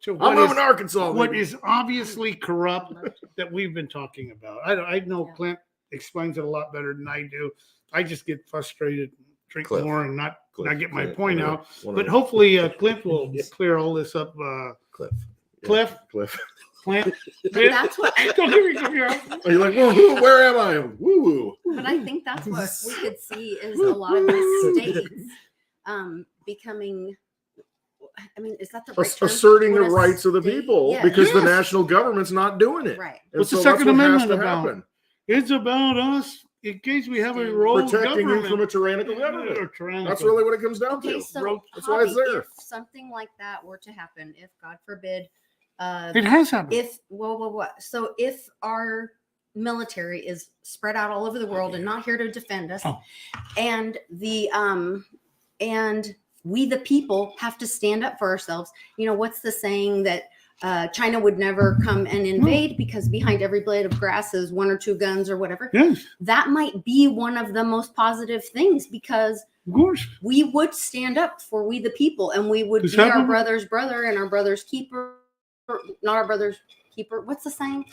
to I'm what moving is to Arkansas. what baby. is obviously corrupt that we've been talking about. I know Yeah. Clint explains it a lot better than I do. I just get frustrated, drink Cliff. more, and not get my Cliff, point yeah, out. one of But them. hopefully, Clint will clear all this up. Cliff. Cliff, Cliff. Clint. But that's what Don't give me come here. Are you like, whoa, where am I? Woo woo. But I think that's what we could see is a lot of these states becoming. I mean, is that the right term? Asserting the What a rights of the state- people yeah, because the Yes. national government's not doing it. right. And What's the so Second that's what has Amendment to about? happen. It's about us in case we have a Standing. rogue Protecting you government. from a tyrannical government. Or tyrannical. That's really what it comes down Okay, to. so That's why it's Javi, there. if something like that were to happen, if God forbid, It has happened. if what? So if our military is spread out all over the world and not here to defend us, Oh. and and we the people have to stand up for ourselves. You know, what's the saying that China would never come and invade because behind every blade of grass is one or two guns or whatever. Yes, That might be one of the most positive things because of course. we would stand up for we the people and we would Does be our that- brother's brother and our brother's keeper, not our brother's keeper. What's the saying?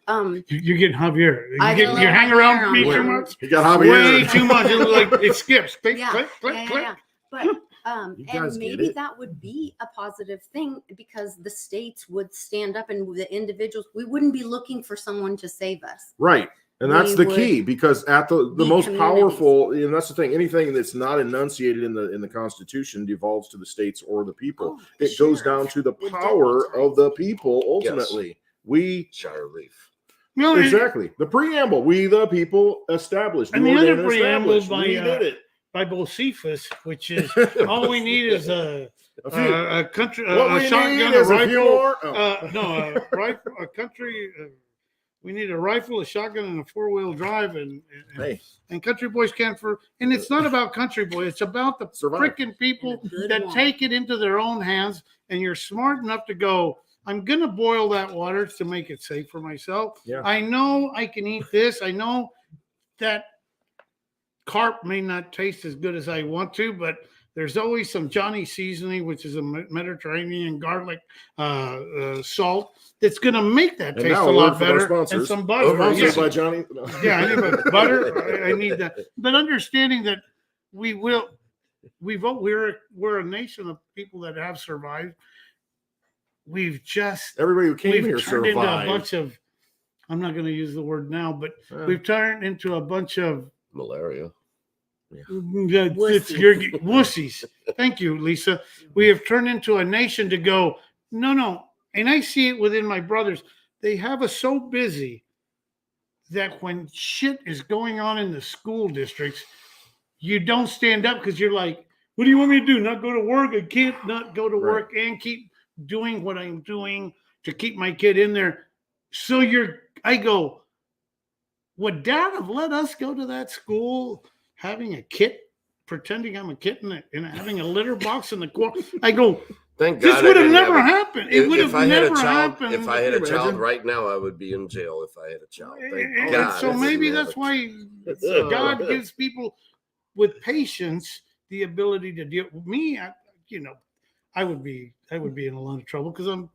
You're getting Javier. I get a You little hang Javier around on me that. too much. You got Javier. Way too much. It's like it skips. Click, Yeah, click, click, click. yeah. But You and guys get maybe it. that would be a positive thing because the states would stand up and the individuals, we wouldn't be looking for someone to save us. Right. And that's We the key because at the be most communities. powerful, and that's the thing, anything that's not enunciated in the Constitution devolves to the states or the people. Oh, It goes sure. down to the With power deputies, right? of the people ultimately. We Shire Reef. No, it- exactly the preamble. We the people established. And We the other ordained and preamble established. by, We did it. by Bocephus, which is all we need is a few. a country, What a we shotgun, need a is a few rifle. more. Oh. No, a rifle, a country. We need a rifle, a shotgun, and a 4-wheel drive, and Hey, country boys can't and it's not about country boy. It's about the Survive. freaking people And a good that one. take it into their own hands. And you're smart enough to go, I'm going to boil that water to make it safe for myself. Yeah. I know I can eat this. I know that carp may not taste as good as I want to, but there's always some Johnny seasoning, which is a Mediterranean garlic salt, that's going to make that And taste now a a lot word from our better. sponsors. And some butter. sponsored Yes. by Johnny. Yeah, I need butter. I need that. But understanding that we're a nation of people that have survived. We've Everybody who came here turned into a survived. bunch of. I'm not going to use the word now, but Yeah. we've turned into a bunch of Malaria. wussies. Thank you, Lisa. We have turned into a nation to go, no. And I see it within my brothers. They have us so busy that when shit is going on in the school districts, you don't stand up because you're like, what do you want me to do? Not go to work? I can't not go to work and keep doing what I'm doing to keep my kid in there. So I go, would Dad have let us go to that school having a kit, pretending I'm a kitten and having a litter box in the corner? I go, Thank this God. would I have didn't never have happened. It would have never happened. If I had a Can you child imagine? right now, I would be in jail if I had a child. Thank And God. so I maybe didn't have that's a why God gives people with patience the ability to deal with me. I would be in a lot of trouble because I'm.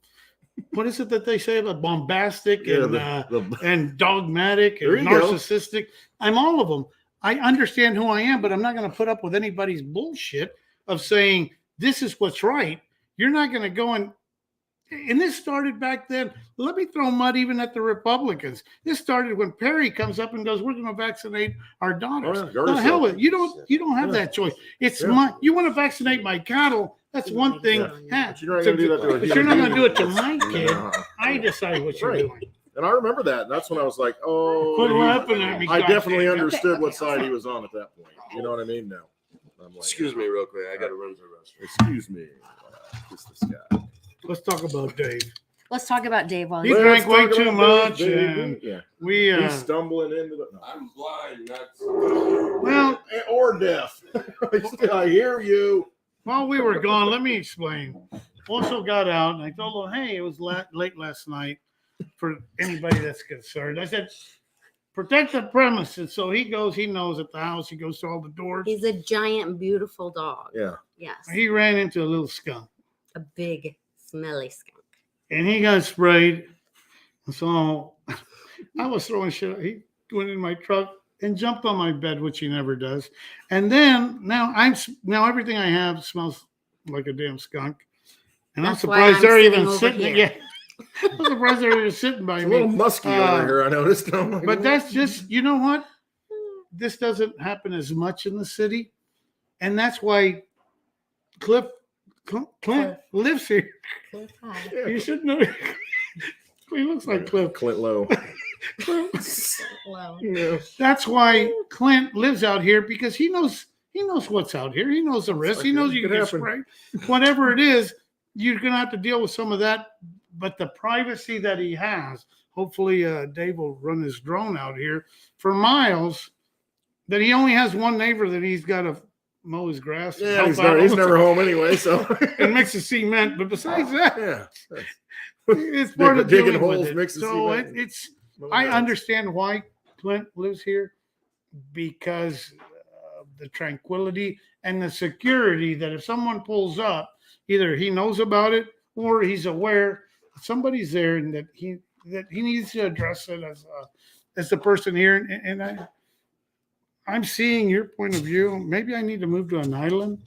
What is it that they say about bombastic and dogmatic and There you go. narcissistic? I'm all of them. I understand who I am, but I'm not going to put up with anybody's bullshit of saying this is what's right. You're not going to go and this started back then. Let me throw mud even at the Republicans. This started when Perry comes up and goes, "We're going to vaccinate our daughters." Oh, yeah, guard The hell yourself. with it. You don't have that choice. It's you want to vaccinate my cattle. That's one thing. Yeah. But you're not going to do that to a But you're not human going to do being. it to my kid. No. I decide what you're Right. doing. And I remember that. That's when I was like, Quit oh, laughing at me. I definitely goddamn. understood what side he was on at that point. You know what I mean? No. I'm like, Excuse me, real quick. I got to run to the restroom. Excuse me. Just this guy. Let's talk about Dave. Let's talk about Dave while He he's drank way Let's talk too about much, Dave, and yeah. we. He's stumbling into the. No. I'm blind. Well, Or deaf. I hear you. while we were gone, let me explain. Also got out, and I told him, "Hey, it was late last night." For anybody that's concerned, I said, "Protect the premises." So he goes. He knows at the house. He goes to all the doors. He's a giant, beautiful dog. Yeah. Yes. He ran into a little skunk, A big, smelly skunk. and he got sprayed. So I was throwing shit. He went in my truck and jumped on my bed, which he never does. And then now everything I have smells like a damn skunk. And That's I'm why surprised I'm they're sitting even over sitting. here. Yeah, I'm surprised they're even sitting by It's a me. little musky over here, I noticed. I'm like, But that's just, you know what? This doesn't happen as much in the city, and that's why Clint lives here. Yeah. You should know. He looks like Cliff. Clint Lowe. Well, Yeah. That's why Clint lives out here, because he knows what's out here. He knows the risk. He knows you It can get could sprayed. Whatever it is, you're gonna have to deal with some of that. But the privacy that he has, hopefully, Dave will run his drone out here for miles. That he only has one neighbor that he's got to mow his grass. and Yeah, help he's out never home anyway, so. and mix the cement. But besides that, Yeah. it's part of Digging dealing holes, with it. mix the So cement. it's. I understand why Clint lives here, because of the tranquility and the security that if someone pulls up, either he knows about it or he's aware somebody's there and that he needs to address it as the person here. And I'm seeing your point of view. Maybe I need to move to an island.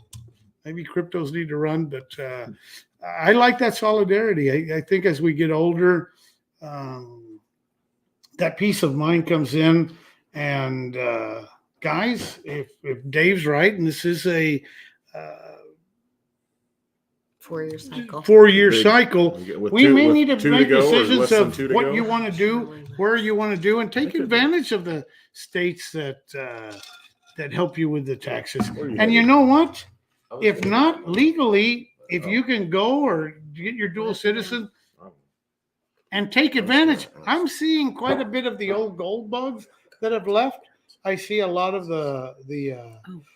Maybe cryptos need to run, but I like that solidarity. I think as we get older, that peace of mind comes in. And guys, if Dave's right, and this is a 4-year cycle. 4-year Big- cycle, With we may with need to two make go or decisions less than of two to what go. you want to do, where you want to do, and take could be. advantage of the states that help you with the taxes. Or you And you could- know what? If not legally, if you can go or get your dual citizen, and take advantage. I'm seeing quite a bit of the old gold bugs that have left. I see a lot of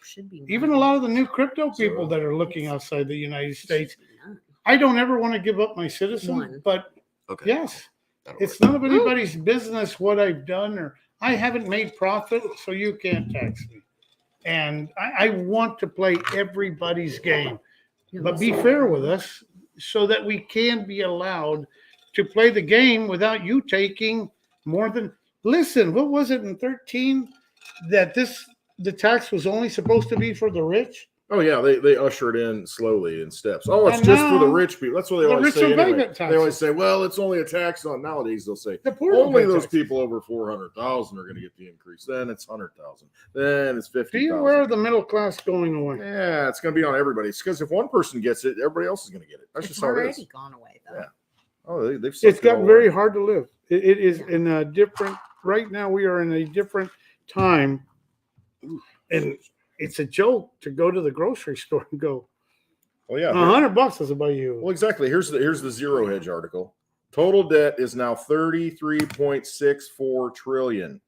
Should be even a lot of the new crypto people that are looking outside the United States. I don't ever want to give up my citizen, but yes, it's none of anybody's business what I've done, or I haven't made profit, so you can't tax me. And I want to play everybody's game, but be fair with us so that we can be allowed to play the game without you taking more than. Listen, what was it in 13 that the tax was only supposed to be for the rich? Oh yeah, they usher it in slowly in steps. Oh, it's And just for the now, rich people. That's what they the always rich say. are paying Anyway. that They taxes. always say, "Well, it's only a tax on." Nowadays, they'll say The poor don't only pay those taxes. people over 400,000 are going to get the increase. Then it's 100,000. Then it's 50,000. Be aware of the middle class going away. Yeah, it's going to be on everybody. It's because if one person gets it, everybody else is going to get it. That's It's just how it already is. gone away though. Yeah. Oh, they've. It's sucked it gotten all very up. hard to live. It is in a different. Right now, we are in a different time, and it's a joke to go to the grocery store and go, Well, yeah. $100 doesn't buy you. Well, exactly. Here's the Zero Hedge article. Total debt is now 33.64 trillion,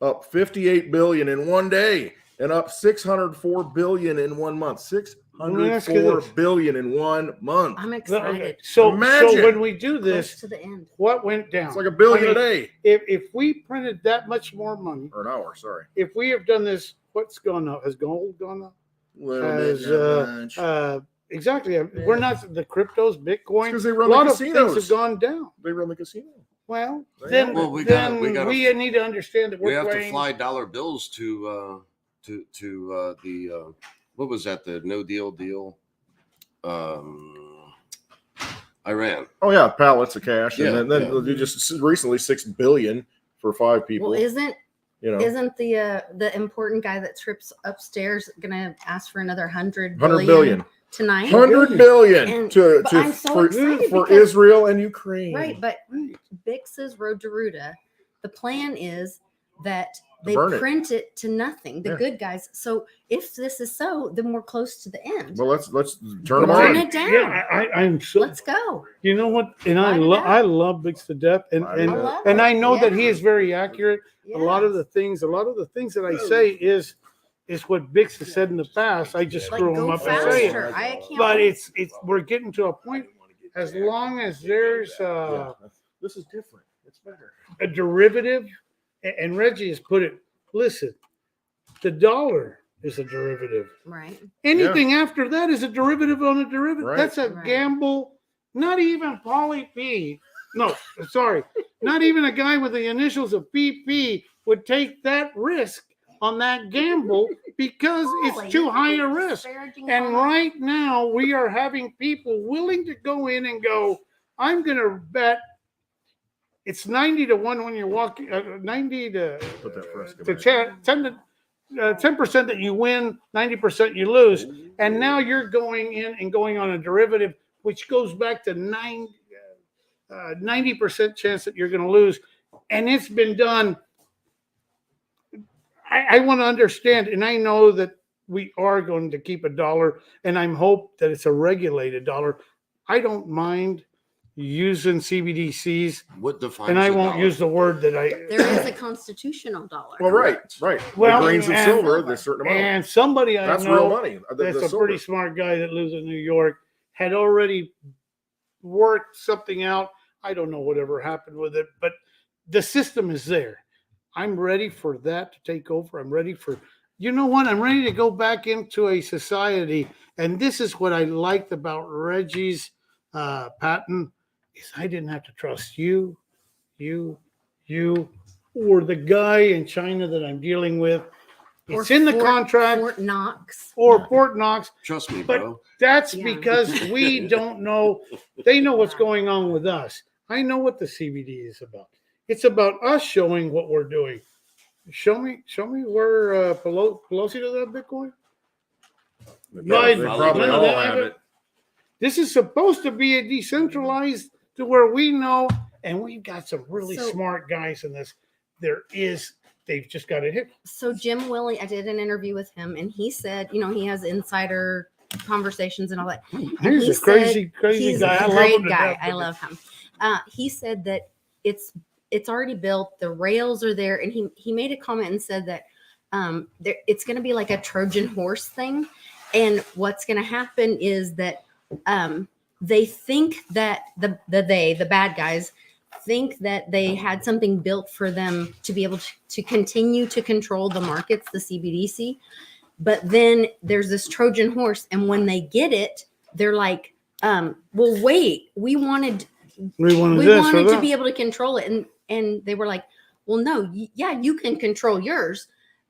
up 58 billion in one day, and up 604 billion in 1 month. 604 billion in 1 month. I'm excited. So Imagine. when we do Close this, to the end. what went down? It's like $1 billion I mean, a day If we printed that much more money, or an hour. Sorry. if we have done this, what's gone up? Has gold gone up? Little Has, bit, not much. Exactly. We're not the cryptos, Bitcoin. Because they A run lot the of things casinos. have gone down. They run the casino. Well, They then, know. Well, we need to understand that we we're have to playing. fly dollar bills to the what was that, the no deal Iran. Oh yeah, pallets of cash, Yeah, and then yeah. you just recently $6 billion for 5 people. Well, isn't the important guy that trips upstairs gonna ask for another 100 100 billion. tonight? 100 billion And- to but I'm so excited for because- Israel and Ukraine. Right, but Bix's Road to Ruta, the plan is that they burn it. print it to nothing, the Yeah. good guys. So if this is so, then we're close to the end. Well, let's turn them Burn on. it down. Yeah, I'm so. Let's go. You know what? And Light it up. I love Bix to death, and I and, love and it. I know that he Yeah. is very accurate. A lot of Yes. the things that I say is what Bix has said in the past. I just Like, screw him go up and say it. faster. I can't. But wait. it's we're getting to a point. As long as there's Yeah. This is different. It's better. a derivative, and Reggie has put it. Listen, the dollar is a derivative. Right. Anything after that is a derivative on a derivative. Right. That's a Right. gamble. Not even Paulie P. No, sorry. Not even a guy with the initials of PP would take that risk on that gamble because it's too high a risk. And right now, we are having people willing to go in and go, I'm going to bet it's 90 to 1 when you're walking, 90 to, Put that fresco to back. 10% that you win, 90% you lose. And now you're going in and going on a derivative, which goes back to 90% chance that you're going to lose. And it's been done. I want to understand, and I know that we are going to keep a dollar, and I'm hope that it's a regulated dollar. I don't mind using CBDCs, What defines and I a won't dollar? use the word that I. There is a constitutional dollar. Well, right. Well, The grains of and- silver, there's a certain amount. And somebody I That's know real money. that's a silver. pretty smart guy that lives in New York had already worked something out. I don't know whatever happened with it, but the system is there. I'm ready for that to take over. I'm ready for, you know what? I'm ready to go back into a society. And this is what I liked about Reggie's patent is I didn't have to trust you, or the guy in China that I'm dealing with. Or It's in the Fort- contract. Fort Knox. Or Fort Knox. Trust me, But- bro. That's Yeah. because we don't know. They know what's going on with us. I know what the CBD is about. It's about us showing what we're doing. Show me where Pelosi does have Bitcoin. They Biden, probably none of all that have have it. This is supposed to be a decentralized to where we know, and we've got some really So- smart guys in this. They've just got to hit. So Jim Willie, I did an interview with him, and he said, he has insider conversations and all that. And he He's a said crazy he's guy. I a love great him to guy. death. I love him. he said that it's already built. The rails are there, and he made a comment and said that it's going to be like a Trojan horse thing, and what's going to happen is that they think that the bad guys think that they had something built for them to be able to continue to control the markets, the CBDC. But then there's this Trojan horse, and when they get it, they're like, well, wait, we wanted to be able to control it. And they were like, well, no, yeah, you can control yours,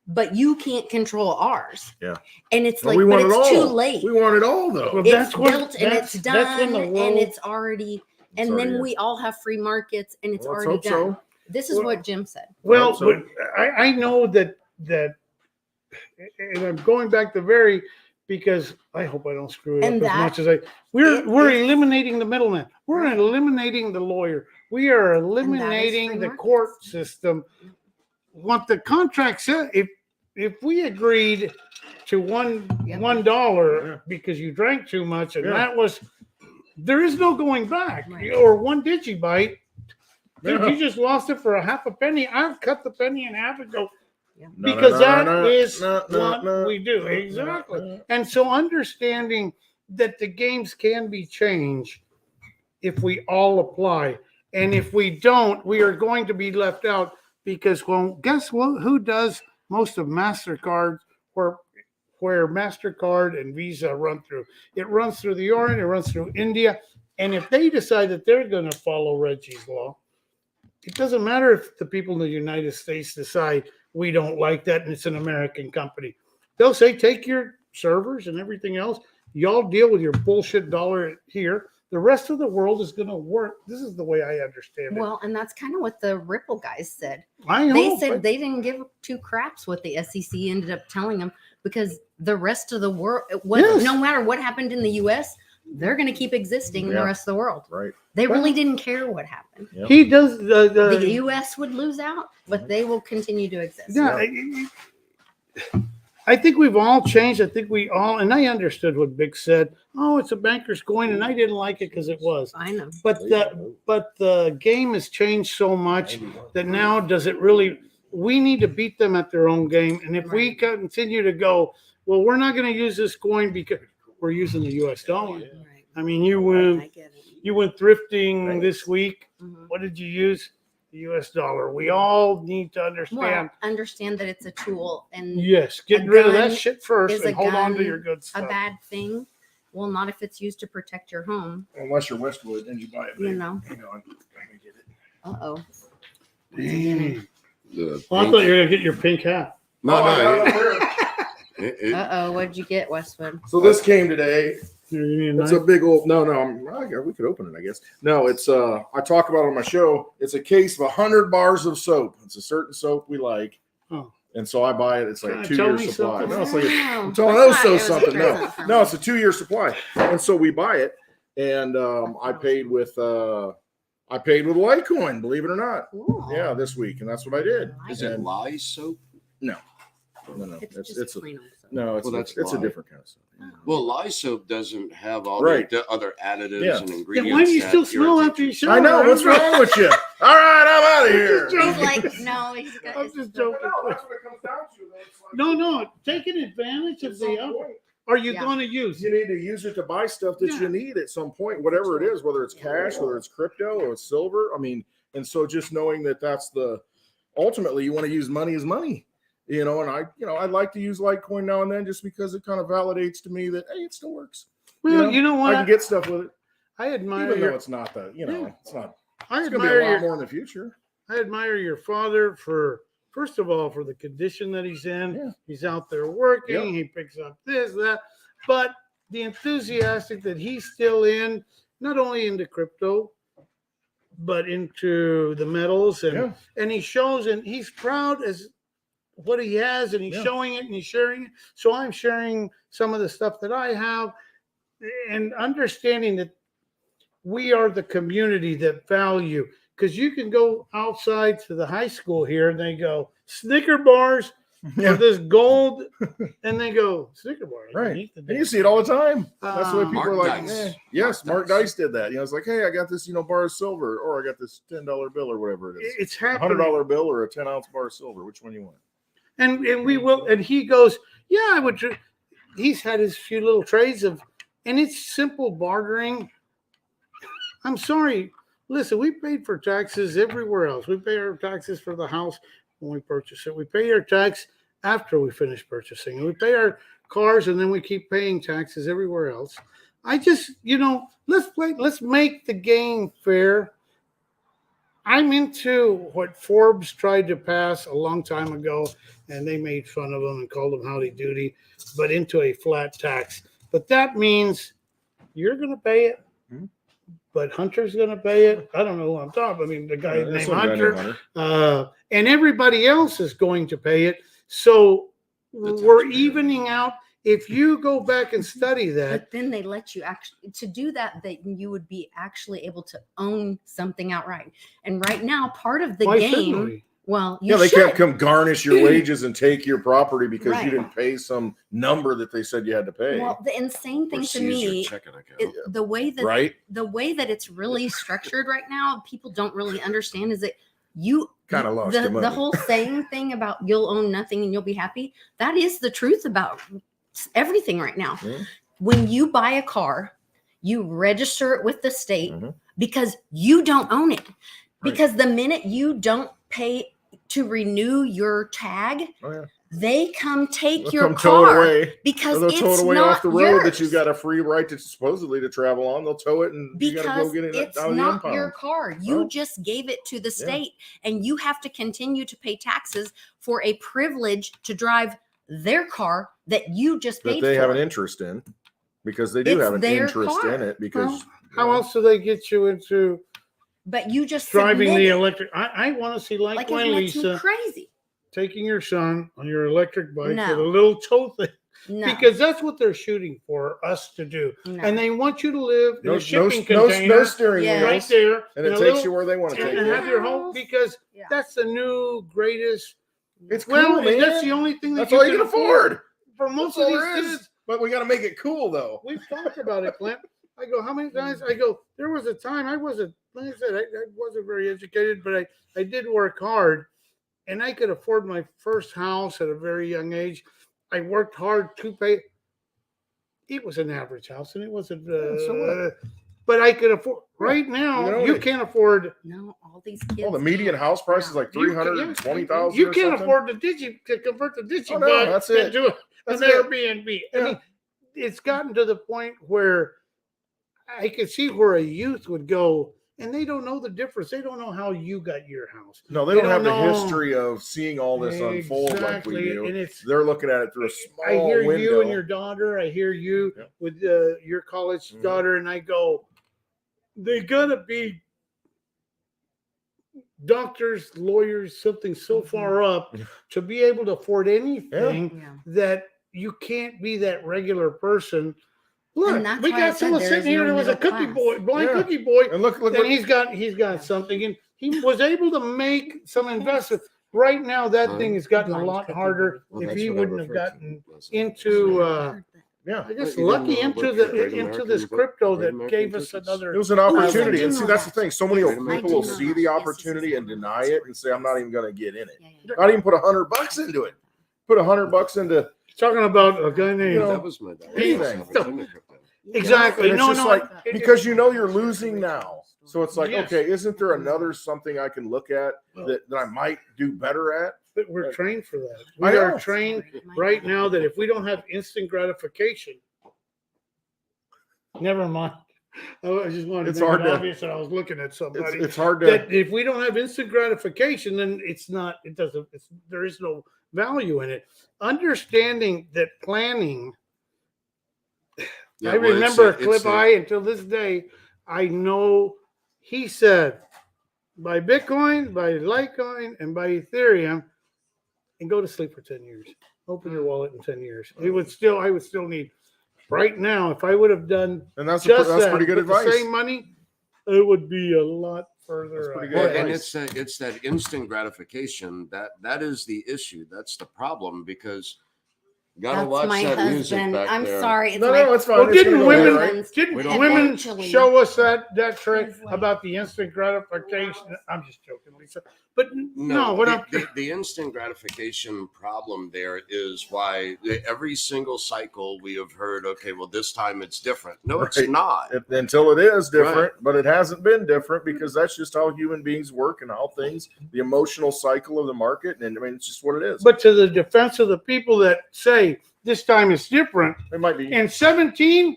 but you can't control ours. Yeah. And it's No, like, but it's too late. We want it all though. Well, It's built and it's done when and it's already, and then already we all have free markets and it's Let's already hope done. so. This is what Jim said. Well, So- but I know that, and I'm going back to because I hope I don't screw it And up as that- much as we're if- eliminating the middleman. We're Right. eliminating the lawyer. We are eliminating free the markets. court system. What the contract said, if we agreed to $1 Yeah. because you drank too much, and Yeah. there is no going back. Right. Or one digibite. Dude, Yeah. you just lost it for a half a penny. I've cut the penny in half and go, No, because no, that no, is no, no, what no, we do. no, Exactly. no. And so understanding that the games can be changed if we all apply. And if we don't, we are going to be left out because, well, guess what? Who does most of MasterCard where MasterCard and Visa run through? It runs through the Orient, it runs through India. And if they decide that they're going to follow Reggie's law, it doesn't matter if the people in the United States decide we don't like that and it's an American company. They'll say, take your servers and everything else. Y'all deal with your bullshit dollar here. The rest of the world is going to work. This is the way I understand it. Well, and that's kind of what the Ripple guys said. I know. They said they didn't give two craps what the SEC ended up telling them because the rest of the world, Yes. no matter what happened in the U.S., they're going to keep existing in Yeah. the rest of the world. Right. They really didn't care what happened. Yep. He does The U.S. would lose out, but they will continue to exist. Yeah, I think we've all changed. I think we all, and I understood what Big said. Oh, it's a banker's coin, and I didn't like it because it was. I know. But the game has changed so much that now does it really? We need to beat them at their own game, and if we Right. continue to go, well, we're not going to use this coin because we're using the U.S. dollar. Right. I mean, you I get it. went thrifting Right. this week. Mhm. What did you use? The U.S. dollar. We all need to Well, understand. understand that it's a tool and Yes, get a rid of that gun shit first is and a hold on to gun your good a stuff. bad thing. Well, not if it's used to protect your home. Unless you're Westwood and you buy it. You know. I'm gonna get it. Uh-oh. Dang. The Well, I thought you were gonna get your pink hat. no, Oh, I got it no. here. Uh-oh. What did you get, Westwood? So this came today. You need a It's a knife? big old we could open it, I guess. No, it's I talk about it on my show. It's a case of 100 bars of soap. It's a certain soap we like. Oh. And so I buy it. It's like Trying a to 2 tell year me supply. something. No, it's like Wow. I'm telling I those thought so it was a something. present for No, me. it's a 2 year supply. And so we buy it, and I paid with Litecoin, believe it or not. Ooh. Yeah, this week, and that's what I did. Is it And- lye soap? No. It's It's just a plain old soap. no. It's Well, that's it's a lye. different kind of stuff. Well, lye soap doesn't have all Right. the other additives Yeah. and Yeah, ingredients. why do you that still smell irritate after you shower? I know. What's wrong with you? All right, I'm out of here. just joking. He's like, no, he's got. I'm it's just the- joking. No, that's what it comes down to. Though. It's like- No, taking advantage of At the some other. point, Are you Yeah. going to use you it? need to use it to buy stuff that Yeah. you need at some point, whatever it is, whether it's cash, whether it's crypto or it's silver. I mean, and so just knowing that that's the ultimately you want to use money as money, and I'd like to use Litecoin now and then just because it kind of validates to me that hey, it still works. Well, you know I can what? get stuff with it, I admire even though your. it's not the, Yeah. it's not. I It's gonna be a admire lot your. more in the future. I admire your father for, first of all, for the condition that he's in. Yeah. He's out there working. Yep. He picks up this, that, but the enthusiastic that he's still in, not only into crypto, but into the metals, Yeah. and he shows, and he's proud as what he has, and he's Yeah. showing it and he's sharing it. So I'm sharing some of the stuff that I have, and understanding that we are the community that value. Because you can go outside to the high school here and they go Snicker bars Yeah. or this gold, and they go Snicker bar. Right. And you see it all the time. That's why people Mark are like, Dice. yes, Mark Dice. Dice did that. It's like, hey, I got this, bar of silver, or I got this $10 bill or whatever it is. It's happening. $100 bill or a 10-ounce bar of silver. Which one you want? And we will. And he goes, yeah, I would. He's had his few little trades of, and it's simple bartering. I'm sorry. Listen, we paid for taxes everywhere else. We pay our taxes for the house when we purchase it. We pay our tax after we finish purchasing. And we pay our cars, and then we keep paying taxes everywhere else. I just, let's make the game fair. I'm into what Forbes tried to pass a long time ago, and they made fun of them and called them howdy doody, but into a flat tax. But that means you're going to pay it. But Hunter's going to pay it. I don't know who I'm talking. I mean, the guy named Hunter. And everybody else is going to pay it. So we're evening out. If you go back and study that. But then they let you actually, to do that you would be actually able to own something outright. And right now, part of the game. Well, they can't come garnish your wages and take your property because you didn't pay some number that they said you had to pay. Well, the insane thing to me, the way that it's really structured right now, people don't really understand is that you kind of lost your money. The whole saying thing about you'll own nothing and you'll be happy. That is the truth about everything right now. Mm-hmm. When you buy a car, you register it with the state because you don't own it. Because the minute you don't pay to renew your tag, they come take your car away. Because they'll it's tow it away not off the road yours. that you've got a free right to supposedly to travel on. They'll tow it and you got to go get it it's out of the not impound. your car. You just gave it to the state, and you have to continue to pay taxes for a privilege to drive their car that you just paid for. That they have an interest in, because they do have an interest in it. Because how else do they get you into? But you just driving the electric. I want to see like when Lisa crazy taking your son on your electric bike with a No. little tow thing. No. Because that's what they're shooting for us to do. No. And they want you to live in no, a shipping no container steering Yes. wheel, right there. and in it a takes little- you where they want to take and you. have your home, because Yeah. that's the new greatest. It's Well, cool, and man. that's the only thing that That's all you can can afford. for most That's of all these there is. kids. But we got to make it cool, though. We've talked about it, Clint. I go, how many times? I go, there was a time I wasn't, like I said, I wasn't very educated, but I did work hard, and I could afford my first house at a very young age. I worked hard to pay. It was an average house, and it wasn't. So what? But I could afford. Right now, you can't afford. No, all these kids. Well, the median house price is like $320,000. You can't afford to convert the digi that's it. into an That's it. Airbnb. I mean, it's gotten to the point where I could see where a youth would go, and they don't know the difference. They don't know how you got your house. No, they don't have the know. history of seeing all this unfold like we do. And They're looking at it through a small I hear window. you and your daughter. I hear you with your college daughter, and I go, they gotta be doctors, lawyers, something so far up to be able to afford anything that you can't be that regular person. Look, we got someone sitting here that was a cookie boy, blind cookie boy, And look, and he's got something, and he was able to make some investment. Right now, that thing has gotten a lot harder. If he wouldn't have gotten into, I guess, lucky into this crypto that gave us another. It was an opportunity, I and didn't see, know that's that. the thing. So many Yes, people I will did know see that. the Yes, opportunity and deny it and say, "I'm not even going to get in it." Yeah. Not even put $100 into it. Put $100 into Talking about a guy named That was my dad. anything. exactly. And it's No, just no, like it- because you know you're losing now. So it's like, Yes. okay, isn't there another something I can look at that I might do better at? But we're trained for that. I We are know. trained right now that if we don't have instant gratification, never mind. I just wanted It's to make hard it to- obvious that I was looking at somebody. It's hard to. That if we don't have instant gratification, then there is no value in it. Understanding that planning. Yeah, I well, remember it's Clip Eye until this day. I know he said, buy Bitcoin, buy Litecoin, and buy Ethereum, and go to sleep for 10 years. Open your wallet in 10 years. I would still need right now. If I would have done And that's just that's that pretty good with the advice. same money, it would be a lot further. That's pretty Well, good. and Nice. it's that instant gratification that is the issue. That's the problem because you gotta That's watch my that music husband. back I'm there. sorry. It's No, my no, it's fine. Well, It's didn't gonna go women away, right? husband's- didn't We don't- women eventually- show us that trick His wife. about the instant gratification? I'm just joking, Lisa. But no, what I'm the instant gratification problem there is why every single cycle we have heard, okay, well, this time it's different. No, it's Right. not. Until it is different, but it hasn't been different because that's just how human beings work and how things, the emotional cycle of the market. And I mean, it's just what it is. but to the defense of the people that say this time is different, It might be in 17,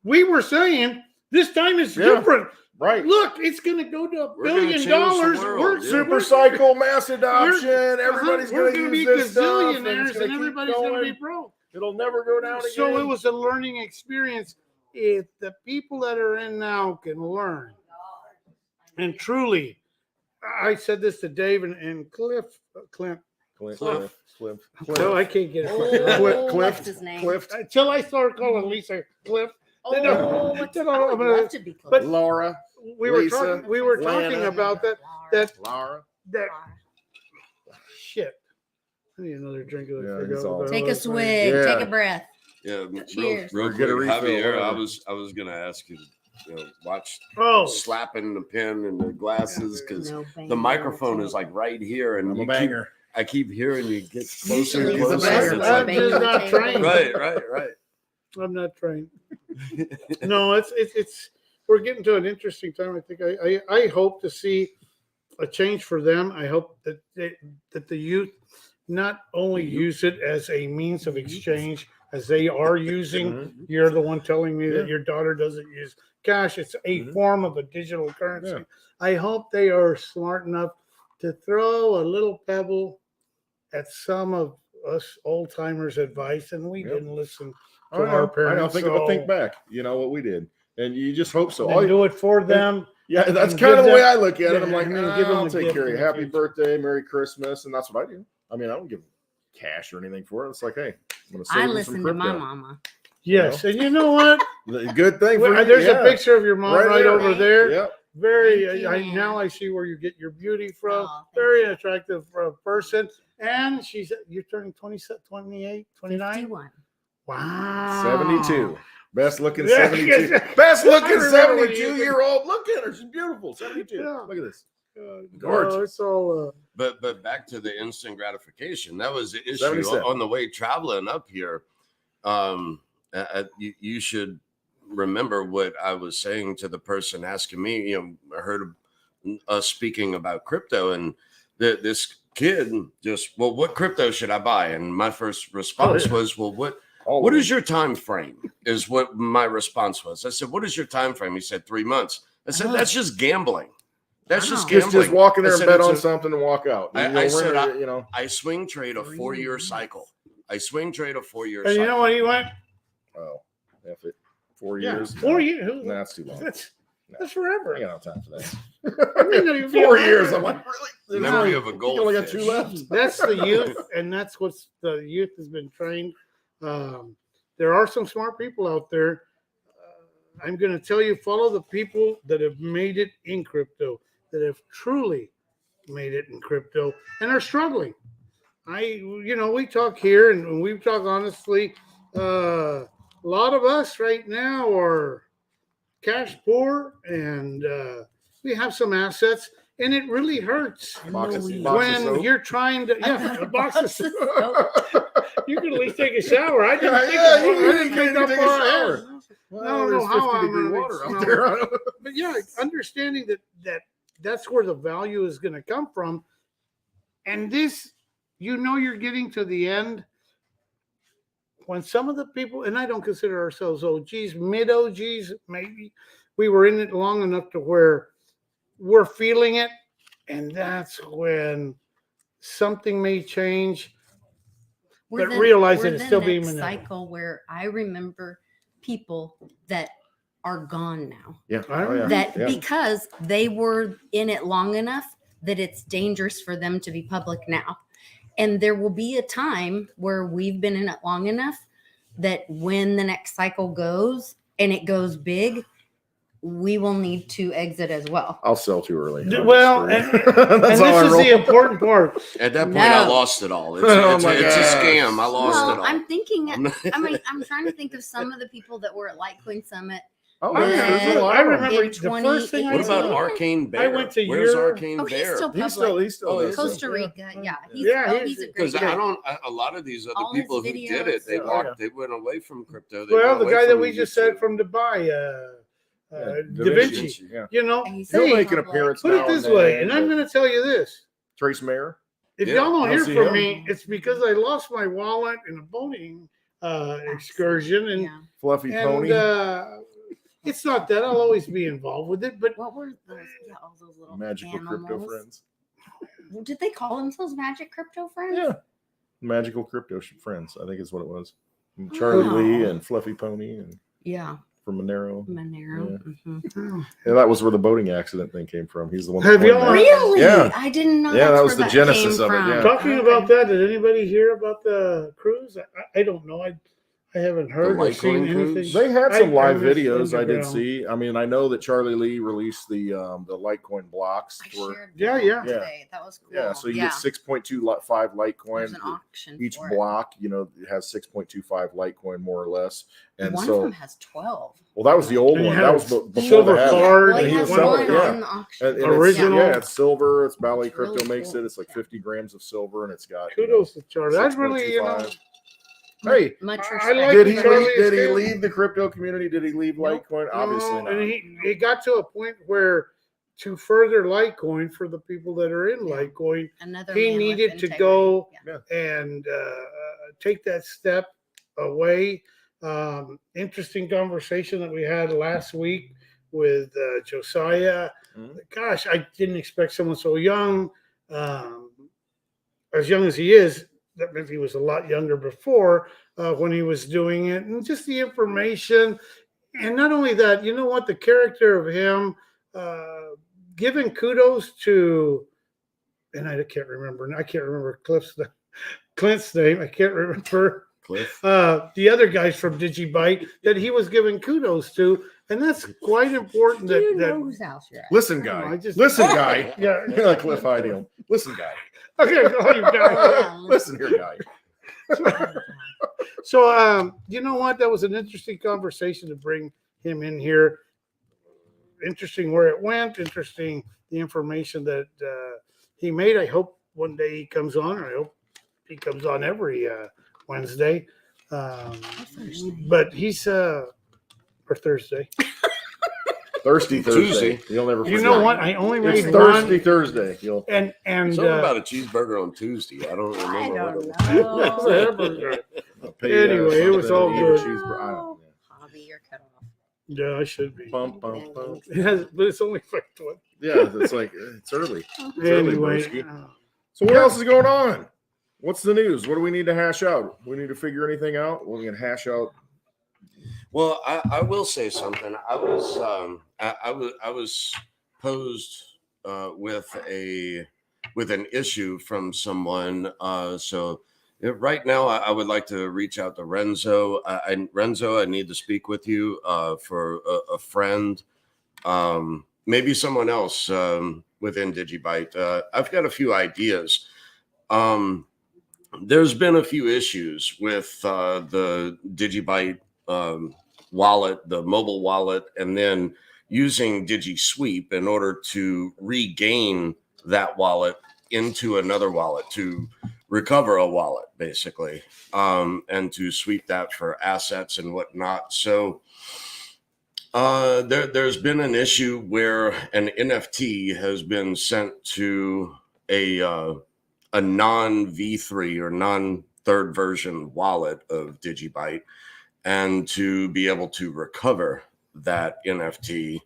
we were saying this time is Yeah. different. right. Look, it's going to go to $1 We're gonna billion. change the world, We're yeah. Super cycle, mass adoption. Everybody's we're going to gonna be use this stuff, and gazillionaires, it's and going to keep everybody's going to be going. broke. It'll never go down again. So it was a learning experience. If the people that are in now can learn, and truly, I said this to Dave and Clint. Cliff. No, I can't get it. Oh, Cliff. what's his name? Cliff. Until I start calling Lisa Cliff. Oh, No, what's, no, I would I'm gonna- love to be close. but- Laura. We Lisa, were talking Lana. about that Laura. shit. I need another drink of Yeah, that. it's all- Take a swig. Yeah. Take a breath. Yeah, Cheers. real Get a quick, refill, Javier, I whatever. was gonna ask you to watch Oh, slapping the pen and the glasses because No the banging microphone on is like right here, and I'm a you keep, banger. I keep hearing you get closer and Usually He's a closer. banger. It's I'm like- just not trained. right. I'm not trained. No, it's we're getting to an interesting time. I think I hope to see a change for them. I hope that that the youth not only use it as a means of exchange as they are using. Mhm. You're the one telling me that Yeah. your daughter doesn't use cash. It's a Mhm. form of a digital currency. Yeah. I hope they are smart enough to throw a little pebble at some of us old timers' advice, and we Yep. didn't listen I to know. our parents. Think so back. You know what we did, and you just hope so. then do it for them. Yeah, that's and kind give of the way them- I look at it. I'm yeah, like, and then give them I'll a take gift care of in you. the Happy future. birthday, Merry Christmas, and that's what I do. I mean, I don't give cash or anything for it. It's like, hey, I'm going to save I you some listen to my crypto. mama. Yes, and you know what? The good thing for Well, you, there's yeah. a picture of your mom Right right, there. over there. Yep. Very. Thank you, man. Now I see where you get your beauty from. Oh, thank Very you. attractive person. And you're turning 27, 28, 29. 51. Wow. 72. Best looking Yeah, 72. yes. Best I looking remember when you- 72-year-old. Look at her. She's beautiful. 72. Yeah. Look at this. Gorgeous. Gorgeous. It's all. But back to the instant gratification. That was the issue 77. on the way traveling up here. You should remember what I was saying to the person asking me. I heard us speaking about crypto, and this kid just, well, what crypto should I buy? And my first response was, well, what is your time frame? Is what my response was. I said, what is your time frame? He said 3 months. I said, that's just gambling. That's just Wow. gambling. Just walk in there I and said bet it's on a- something and walk out. I we're said gonna, I swing trade a 3 4-year months. cycle. I swing trade a 4-year And cycle. you know what he went? oh, F it. 4 Yeah, years. 4 years. No, that's too long. That's No. that's I forever. ain't got no time for that. I mean, no, you 4 feel- years. I'm like, really? Memory of a You only got goldfish. 2 left. That's the youth, and that's what's the youth has been trained. There are some smart people out there. I'm going to tell you, follow the people that have made it in crypto, that have truly made it in crypto, and are struggling. We talk here and we talk honestly. A lot of us right now are cash poor, and we have some assets, and it really hurts Box of when soap. you're trying to. Yeah, a box of soap. soap. You can at least take a shower. I didn't think Yeah, of- you I didn't think take up a our shower. head. Well, I don't there's know how 50-degree I'm gonna water smell out there. But yeah, understanding that's where the value is going to come from. And this, you're getting to the end when some of the people, and I don't consider ourselves OGs, mid OGs, maybe we were in it long enough to where we're feeling it. And that's when something may change. But realize that it's still being next manipulated. cycle where I remember people that are gone now. Yeah. Oh, yeah. That Yeah. because they were in it long enough that it's dangerous for them to be public now. And there will be a time where we've been in it long enough that when the next cycle goes and it goes big, we will need to exit as well. I'll sell too early. Well, and That's this how I is roll. the important part. At that point, I No. lost it all. It's, Oh it's, my it's a gosh. scam. I lost it Well, all. I'm thinking. I'm not- I mean, I'm trying to think of some of the people that were at Litecoin Summit. Oh, I there's a remember- lot I of them. remember In the first thing I What about saw. Arcane Bear? I went to Where's your- Arcane Oh, he's Bear? still He's public. still Oh, does is it. Costa Rica, yeah. He's, Yeah, he's a great Because guy. a lot of these other All his people who did it, they videos. walked, they went away from crypto. They Well, went the away guy that from we just YouTube. said from Dubai, Yeah, Da Vinci. Yeah. You know, And he's He'll hey, make an public. appearance. put now it this and way, then, and I'm but going to tell you this. Trace Mayer. If Yeah, y'all don't I'll hear see from him. me, it's because I lost my wallet in a boating excursion, and Yeah. Fluffy and Pony. it's not that I'll always be involved with it, but What were those? Yeah, all those little Magical crypto animals. friends. Did they call themselves Magic Crypto Friends? Yeah. Magical crypto friends. I think is what it was. And Charlie Oh. Lee and Fluffy Pony and Yeah, from Monero. Monero. Mhm. Yeah, that was where the boating accident thing came from. He's the one. Have that y'all- coined that. Really? Yeah. I didn't know. Yeah, that's that was where the genesis came of it, from. yeah. talking Okay. about that, did anybody hear about the cruise? I don't know. I haven't heard or Litecoin seen anything. cruise? They had some I live missed videos I did Underground. see. I mean, I know that Charlie Lee released the Litecoin blocks. I For, shared Yeah, that yeah. today. That was cool. yeah, so you yeah. get 6.25 Litecoin. There's an auction. Each for it. block, you know, it has 6.25 Litecoin more or less. And One so, of them has 12. well, that was the old And you one. had That a was before silver the habit. card, Well, and he he has was one selling it, yeah. in the auction. And Original. yeah, it's silver. It's Bally It's Crypto really makes cool. it. It's like Yeah. 50 grams of silver, and it's got Kudos to Charlie. I really, 6.25. Hey, Much I respect. like did the he Charlie leave, did he scale. leave the crypto community? Did he leave Nope. Litecoin? Obviously No, not. and he got to a point where to further Litecoin for the people that are in Yeah. Litecoin, Another he man with needed to integrity. go Yeah. and take that step away. Interesting conversation that we had last week with Josiah. Mhm. Gosh, I didn't expect someone so young, as young as he is. That meant he was a lot younger before when he was doing it, and just the information. And not only that, you know what? The character of him, giving kudos to, and I can't remember Clint's name. I can't remember Cliff. the other guys from Digibyte that he was giving kudos to, and that's quite important. Do you That know whose house you're at? Listen, I don't know, guy. I just- Listen, guy. yeah. You're like Cliff Ideal. Listen, guy. Okay, call you guys. Listen here, guy. So, you know what? That was an interesting conversation to bring him in here. Interesting where it went. Interesting the information that he made. I hope one day he comes on. I hope he comes on every Wednesday. But he's or Thursday. Thirsty Thursday. Tuesday. You'll never You forget. know what? I only It's made Thirsty one. Thursday. You'll And Something about a cheesurburger on Tuesday. I don't I remember. don't what it was. that's a know. hamburger. pay, Anyway, it was something all to eat a good. cheeseburger. I don't know. Bobby, you're cut off. Yeah, I should be. Bum, bum, bum. It has, but it's only like 20. Yeah, it's like it's early. It's early, Anyway, broski. So what else is going on? What's the news? What do we need to hash out? We need to figure anything out? We're gonna hash out. Well, I will say something. I was posed with an issue from someone. So right now, I would like to reach out to Renzo. Renzo, I need to speak with you for a friend, maybe someone else within Digibyte. I've got a few ideas. There's been a few issues with the Digibyte wallet, the mobile wallet, and then using DigiSweep in order to regain that wallet into another wallet, to recover a wallet, basically, and to sweep that for assets and whatnot. So there's been an issue where an NFT has been sent to a non V3 or non third version wallet of Digibyte, and to be able to recover that NFT,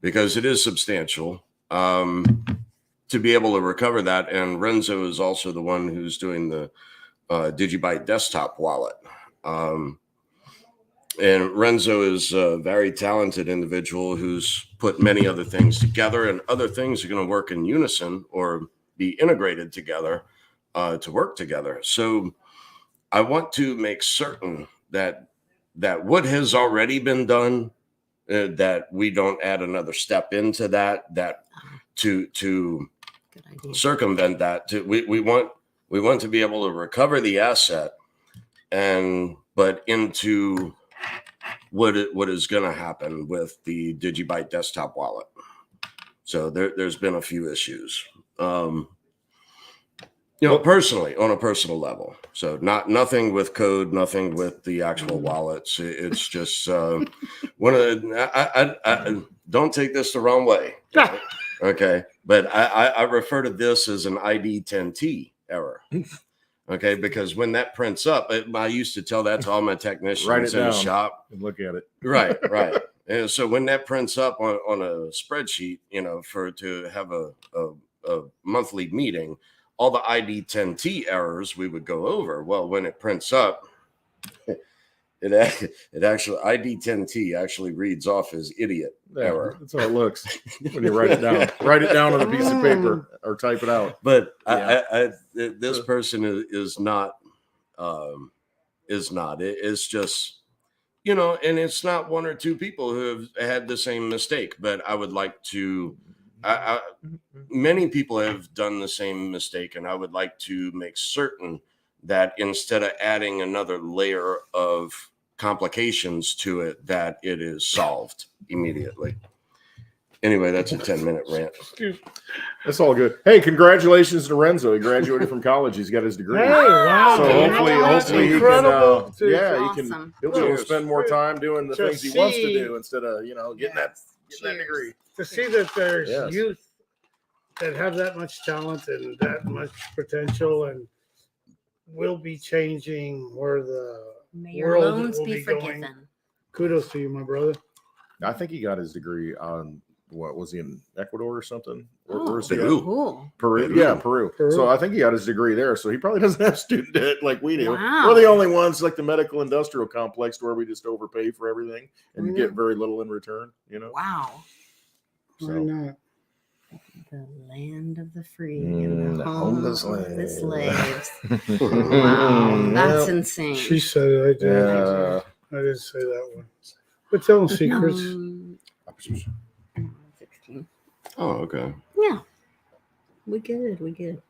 because it is substantial, to be able to recover that. And Renzo is also the one who's doing the Digibyte desktop wallet. And Renzo is a very talented individual who's put many other things together, and other things are going to work in unison or be integrated together to work together. So I want to make certain that what has already been done that we don't add another step into that to Good idea. circumvent that. We want to be able to recover the asset but into what is going to happen with the Digibyte desktop wallet. So there's been a few issues, personally, on a personal level. So nothing with code, nothing with the actual wallets. It's just one of the, I don't take this the wrong way. Okay. But I refer to this as an ID 10T error. Okay. Because when that prints up, I used to tell that to all my technicians in the shop. And look at it. Right. And so when that prints up on a spreadsheet, to have a monthly meeting, all the ID 10T errors we would go over. Well, when it prints up, it actually ID 10T actually reads off as idiot error. That's how it looks when you write it down. Write it down on a piece of paper or type it out. But this person is not. It's just. And it's not one or two people who have had the same mistake, but I would like to, many people have done the same mistake, and I would like to make certain that instead of adding another layer of complications to it, that it is solved immediately. Anyway, that's a 10-minute rant. That's all good. Hey, congratulations to Renzo. He graduated from college. He's got his degree. Hey, wow. So hopefully he can, Awesome. he'll be able to spend more time doing the things he wants to do instead of, getting that degree. To see that there's Yes. youth that have that much talent and that much potential and will be changing where the May your world loans will be be going. forgiven. Kudos to you, my brother. I think he got his degree on, what was he in Ecuador or something? Oh, Where's he at? Peru. cool. Peru. Yeah, Peru. So I think he got his degree there. So he probably doesn't have student debt like we do. Wow. We're the only ones like the medical industrial complex where we just overpay for everything and you get very little in return, Wow. Why not? The land of the free and the home of the slaves. Wow, Wow. That's insane. She said it. I did. Yeah. I didn't say that one. But telling secrets. No, 16. Oh, okay. Yeah. We good.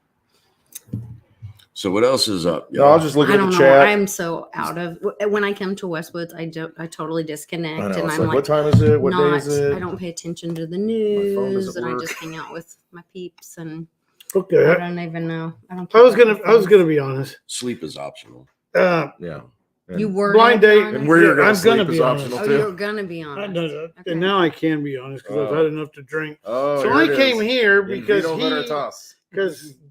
So what else is up? No, I was just looking I at don't the know. chat. I'm so out of when I come to Westwoods, I totally disconnect, I know. and It's I'm like, like, what time is it? What day not, is it? I don't pay attention to the phone news, doesn't and I work. just hang out with my peeps, and Okay. I don't even know. I was gonna be honest. Sleep is optional. Yeah. You were Blind gonna be date, honest? And where you're going I'm to gonna sleep is be honest. optional Oh, too. you're gonna be honest. Okay. And now I can be honest because I've had enough to drink. Oh, So here I it came is. here In because Vino Veritas.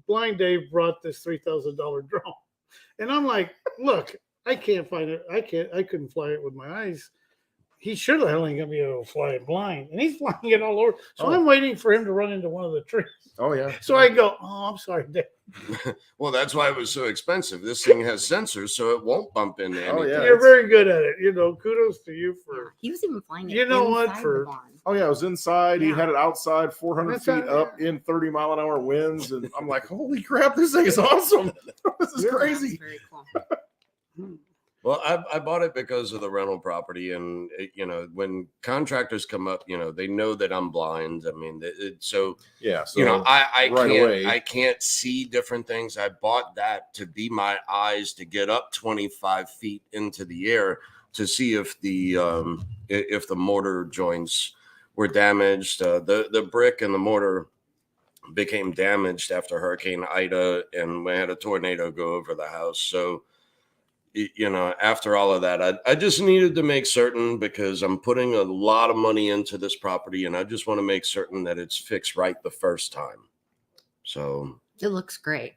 Blind Dave brought this $3,000 drone, and I'm like, look, I can't find it. I couldn't fly it with my eyes. He should have only gonna be able to fly it blind, and he's flying it all over. So I'm waiting for him to run into one of the trees. Oh yeah. So I go, oh, I'm sorry, Dave. Well, that's why it was so expensive. This thing has sensors, so it won't bump into anything. Oh, yeah. You're very good at it. Kudos to you for. He was even flying it. You know what, inside for- the barn. Oh yeah, it was inside. He Yeah. had it outside, 400 That's feet how- up in 30-mile-an-hour winds, and I'm like, holy crap, this thing is awesome. This is That's crazy. very cool. Well, I bought it because of the rental property, and when contractors come up, they know that I'm blind. I mean, so Yeah. So I right can't away. I can't see different things. I bought that to be my eyes to get up 25 feet into the air to see if the mortar joints were damaged. The brick and the mortar became damaged after Hurricane Ida, and we had a tornado go over the house. So, after all of that, I just needed to make certain, because I'm putting a lot of money into this property, and I just want to make certain that it's fixed right the first time. So It looks great.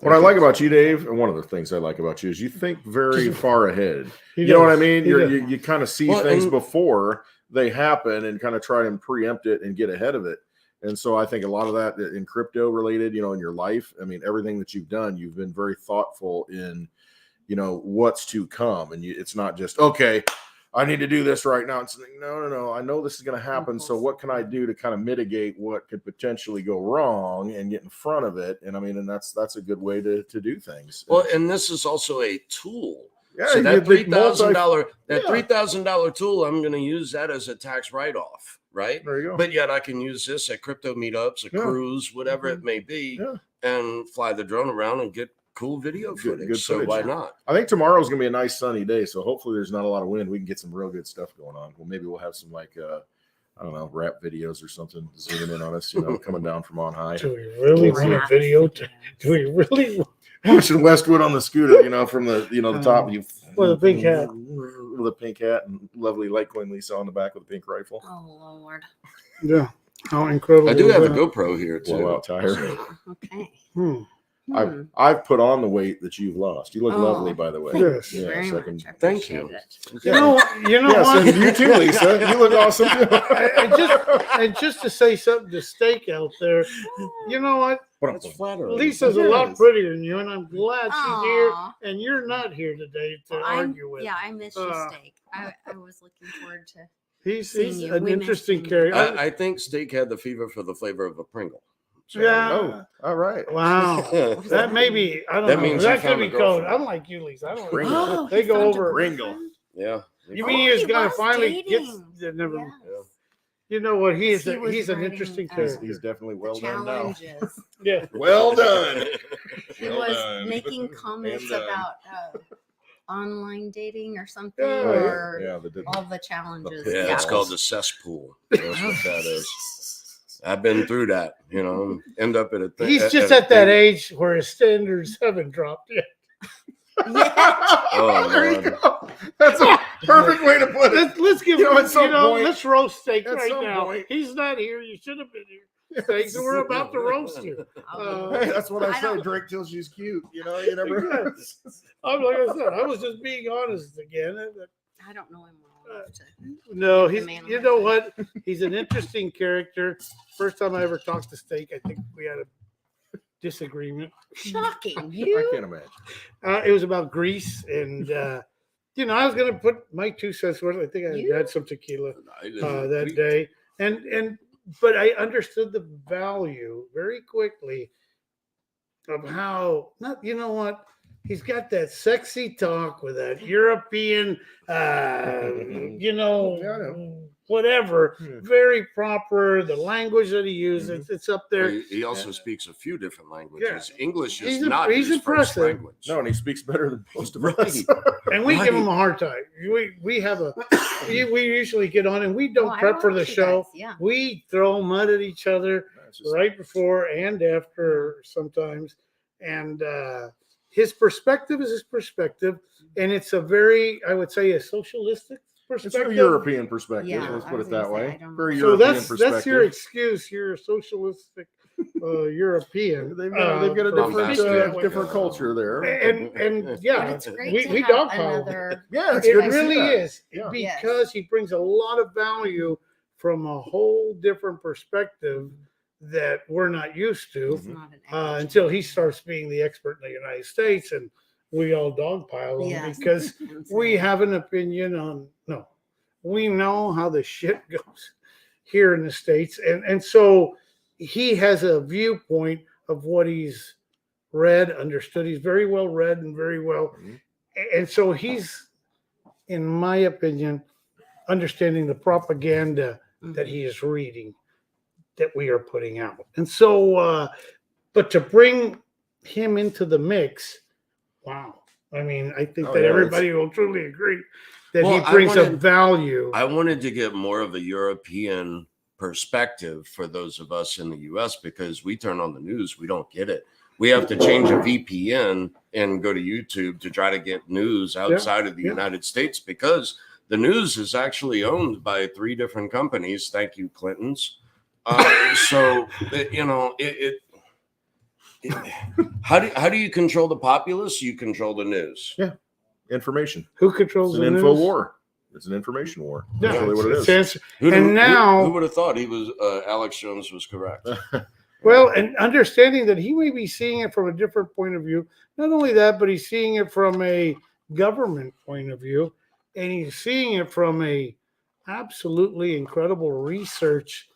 what I like about you, Dave, and one of the things I like about you is you think very far ahead. You know what I mean? You kind of see things before they happen and kind of try and preempt it and get ahead of it. And so I think a lot of that in crypto related, in your life, I mean, everything that you've done, you've been very thoughtful in, what's to come. And it's not just, okay, I need to do this right now. It's like, no. I know this is going to happen. So what can I do to kind of mitigate what could potentially go wrong and get in front of it? And I mean, and that's a good way to do things. Well, and this is also a tool Yeah, So you that think $3,000 tool, I'm going to use that as a tax write-off, right? There you go. But yet I can use this at crypto meetups, a Yeah. cruise, whatever it may be, Yeah. and fly the drone around and get cool video footage. Good so footage. why not? I think tomorrow's gonna be a nice sunny day, so hopefully there's not a lot of wind. We can get some real good stuff going on. Well, maybe we'll have some like I don't know, rap videos or something zooming in on us, coming down from on high. Do we really want a video? Do we really? Watching Westwood on the scooter, from the the top, you With a pink hat. with a pink hat, and lovely Litecoin Lisa on the back with a pink rifle. Oh Lord. Yeah. How incredible! I do is have a that? GoPro here too. Blowout tire. Okay. I've put on the weight that you've lost. You look Oh. lovely, by the way. Yes. Yeah, Very so I much. can- I Thank appreciate you. it. You know Yes, what? and you too, Lisa. You look awesome too. and just to say something to Steak out there, you know what? That's flattering. Lisa's a lot prettier than you, and I'm glad she's here, Aw. and you're not here today to Well, argue with. Yeah, I miss you, Uh, Steak. I was looking forward to. He's Seeing you. an We interesting miss character. I think Steak had the fever for the flavor of a Pringle. So, Yeah. Oh, all right. Wow. That may be, I don't That know. means That you could found be a code. girlfriend. I'm like you, Lisa. I don't Pringle. know. They he go found a over. Pringle. Yeah. You mean he is he going to was finally get. dating. Never. Yes. You know what? He's He was an writing, interesting uh, character. He's definitely well The done now. challenges. Yeah. Well done. He Well was done. making comments And, about online dating or something, Yeah. or Yeah, all the challenges. Yeah, Yeah. it's called the cesspool. That's what that is. I've been through that, end up at a thing. He's just at that age where his standards haven't dropped yet. Oh, there you Lord. go. That's a perfect way to put it. Let's give You know, him, at some point- let's roast Steak at right some now. point- He's not here. You should have been here. Steak, so we're about to roast you. Hey, that's what I I say. don't- Drink till she's cute. You never. I'm like I said, I was just being honest again. I don't know him well enough to. No, The he's. man You on know the- what? He's an interesting character. First time I ever talked to Steak, I think we had a disagreement. Shocking, I you. can't imagine. It was about Greece, and I was going to put my 2 cents worth. I think I You- had some tequila I didn't- that day, but I understood the value very quickly of how not. You know what? He's got that sexy talk with that European, whatever, Yeah. very proper. The language that he uses, it's up there. He also speaks a few different languages. English is He's not he's his first impressive. language. No, and he speaks better than most of Right. us. And we give Right. him a hard time. We have we usually get on and we don't Oh, I prep for the watch you show. guys, yeah. We throw mud at each other It's just- right before and after sometimes. And his perspective is his perspective. And it's a very, I would say, a socialistic It's perspective. a European perspective. Yeah, Let's I put was it that gonna say, way. I don't Very know. So European that's perspective. your excuse. You're a socialistic European. They've got a for different, speaking that way. different culture there. And yeah, But it's great we to we have dogpile. another. Yeah, it's It good to see really that. is Yeah. because he brings a lot of value from a whole different perspective that we're not used to It's not an average. until he starts being the expert in the United States, and we all dogpile him Yes. because we have an opinion on we know how the shit goes here in the States, and so he has a viewpoint of what he's read, understood. He's very well read and very well, and so he's, in my opinion, understanding the propaganda that he is reading, that we are putting out. And so, but to bring him into the mix, wow. I mean, I think Oh, that yeah, everybody will truly agree that Well, he brings a I wanted- value. I wanted to get more of a European perspective for those of us in the US because we turn on the news, we don't get it. We have to change a VPN and go to YouTube to try to get news outside of the yeah. United States because the news is actually owned by 3 different companies. Thank you, Clintons. So, how do you control the populace? You control the news. Information. Who controls It's an the info news? war. It's an information war. Yeah, That's really what it is. it's- Who And now- who would have thought he was Alex Jones was correct? Well, and understanding that he may be seeing it from a different point of view. Not only that, but he's seeing it from a government point of view, and he's seeing it from a absolutely incredible research.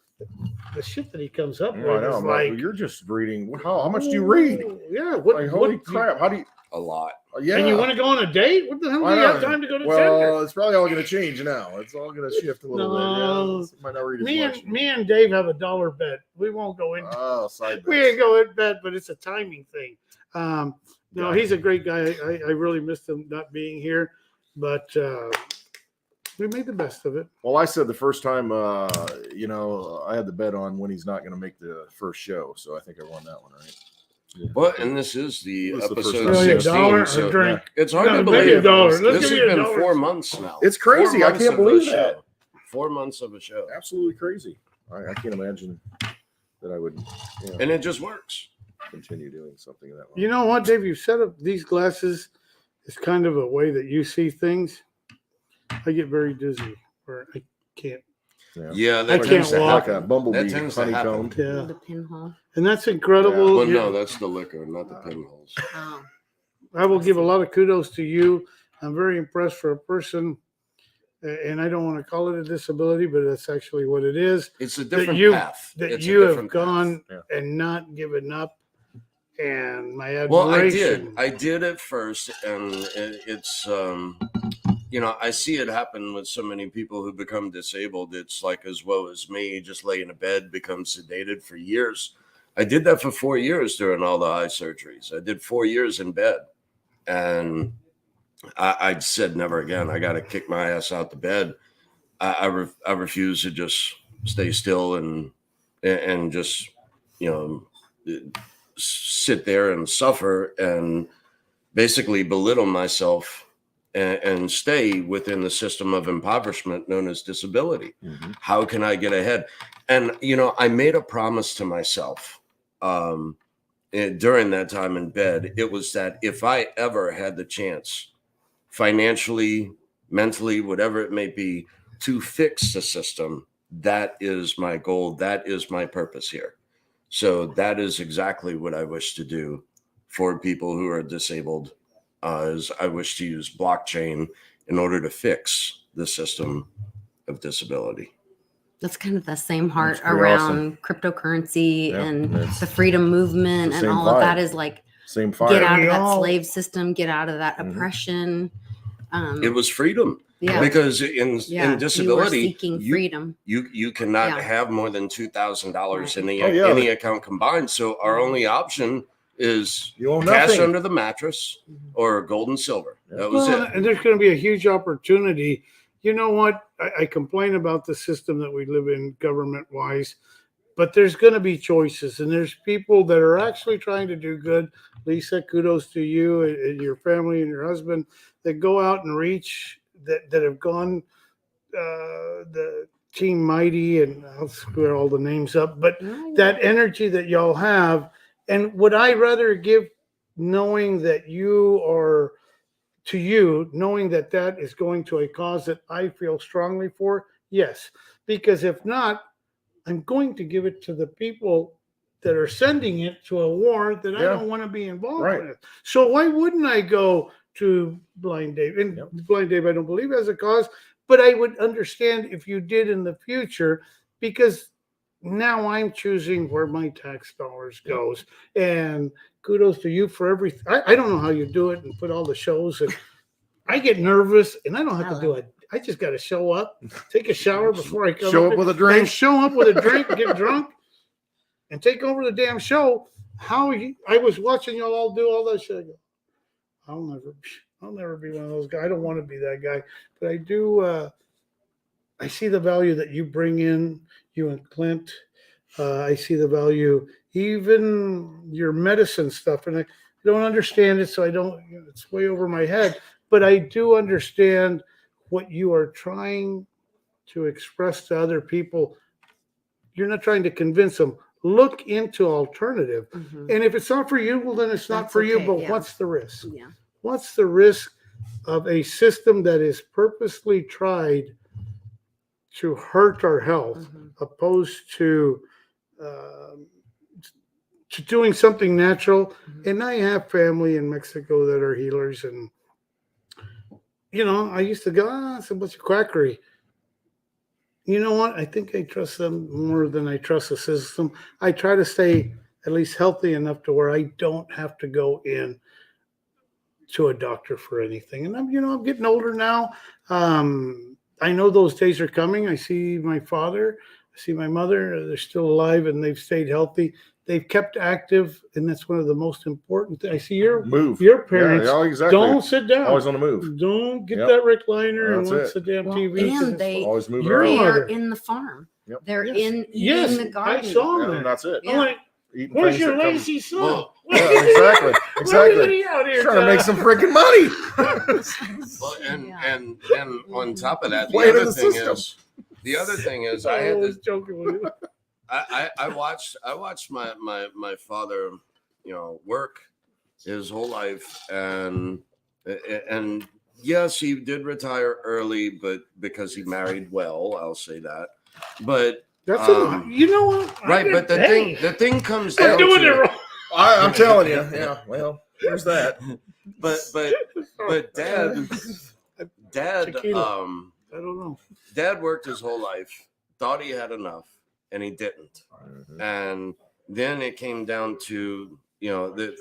The shit that he comes up I with know. is I'm like, you're just reading. How much do you read? Yeah. Like, holy crap! How do you? A lot. Yeah. And you want to go on a date? What the hell do Why you have not? time to go to Well, Tinder? it's probably all going to change now. It's all going to shift a little No. bit. Yeah, might not read as much. Me and Dave have a dollar bet. We won't go into Side we bets. ain't go in bet, but it's a timing thing. No, Yeah. he's a great guy. I really missed him not being here, but we made the best of it. Well, I said the first time, you know, I had the bet on when he's not going to make the first show, so I think I won that one, right? Yeah. Well, and this is the This is the episode first Really, a dollar 16. or So a drink? it's hard No, to maybe believe. a dollar. Let's This give has you a been dollar. 4 months now. It's crazy. 4 I months can't of a believe show. that. 4 months of a show. Absolutely crazy. I can't imagine that I would, you know, And it just works. continue doing something of that. You know what, Dave? You set up these glasses is kind of a way that you see things. I get very dizzy, or I can't. Yeah, I that can't tends to walk. Like a happen. bumblebee That tends to happen. honeycombed. Yeah, The pinhole. and that's incredible. Well, You- no, that's the liquor, not the pinholes. Oh. I will give a lot of kudos to you. I'm very impressed for a person, and I don't want to call it a disability, but that's actually what it is. It's a different you- path. That It's a you have different path. gone Yeah. and not given up, and my admiration. Well, I did. I did at first, and it's you know, I see it happen with so many people who become disabled. It's like as well as me, just lay in a bed, become sedated for years. I did that for 4 years during all the eye surgeries. I did 4 years in bed, and I said never again. I got to kick my ass out the bed. I refuse to just stay still and just, you know, sit there and suffer and basically belittle myself and stay within the system of impoverishment known as disability. Mm-hmm. How can I get ahead? And, you know, I made a promise to myself during that time in bed. It was that if I ever had the chance, financially, mentally, whatever it may be, to fix the system, that is my goal. That is my purpose here. So that is exactly what I wish to do for people who are disabled. Is I wish to use blockchain in order to fix the system of disability. That's kind of the same heart pretty around cryptocurrency Yeah, and that's the freedom movement the and same all of that vibe. is like Same fire. get out of We that all- slave system, get out of that Mhm. oppression. It was freedom. Yeah. Because in Yeah, disability, you are seeking freedom. you cannot Yeah. have more than $2,000 in Oh, yeah. any account combined. So our only option is You own cash nothing. under the mattress or gold and silver. That was Well, it. and there's going to be a huge opportunity. You know what? I complain about the system that we live in government wise, but there's going to be choices, and there's people that are actually trying to do good. Lisa, kudos to you and your family and your husband that go out and reach that have gone the Team Mighty, and I'll square all the names up, but that energy that y'all have. And would I rather give knowing that you are to you, knowing that that is going to a cause that I feel strongly for? Yes, because if not, I'm going to give it to the people that are sending it to a war that I Yeah. don't want to be involved Right. with. So why wouldn't I go to Blind Dave? And Yep. Blind Dave, I don't believe has a cause, but I would understand if you did in the future, because now I'm choosing where my tax dollars goes. And kudos to you for everything. I don't know how you do it and put all the shows, and I get nervous and I don't have to do it. I just got to show up, take a shower before I come Show up with a drink. and show up with a drink, get drunk, and take over the damn show. I was watching y'all all do all that shit. I go, I'll never be one of those guys. I don't want to be that guy, but I do. I see the value that you bring in, you and Clint. I see the value, even your medicine stuff, and I don't understand it, so I don't. It's way over my head, but I do understand what you are trying to express to other people. You're not trying to convince them. Look into alternative. Mhm. And if it's not for you, well, then it's not That's for you. okay, But yeah. what's the risk? Yeah. What's the risk of a system that is purposely tried to hurt our health, Mhm. opposed to doing something natural? Mhm. And I have family in Mexico that are healers, and I used to go, it's a bunch of quackery. You know what? I think I trust them more than I trust the system. I try to stay at least healthy enough to where I don't have to go in. to a doctor for anything. And I'm getting older now. I know those days are coming. I see my father, I see my mother. They're still alive and they've stayed healthy. They've kept active, and that's one of the most important things. I see your parents. Yeah, exactly. Don't sit down. Always on the move. Don't get that recliner and watch the damn Well, TV. and they Always moving Your they around. mother. are in the farm. Yep. They're Yes. in Yes, eating the garden. I saw Yeah, them. and that's it. Yeah. I'm like, Eating where's things your that come- lazy son? Well, Yeah, exactly. What are Exactly. you out here Trying to make some freaking money. Well, Yeah. and on top of that, Playing in the the system. other thing is, I I had was to, joking with you. I watched my father, work his whole life, and yes, he did retire early, but because he married well, I'll say that. But That's you know what? right, but the thing comes down I'm doing to it wrong. I'm telling you. Yeah. Well, there's that. but dad Tequila. I don't know. dad worked his whole life, thought he had enough, and he didn't. And then it came down to, that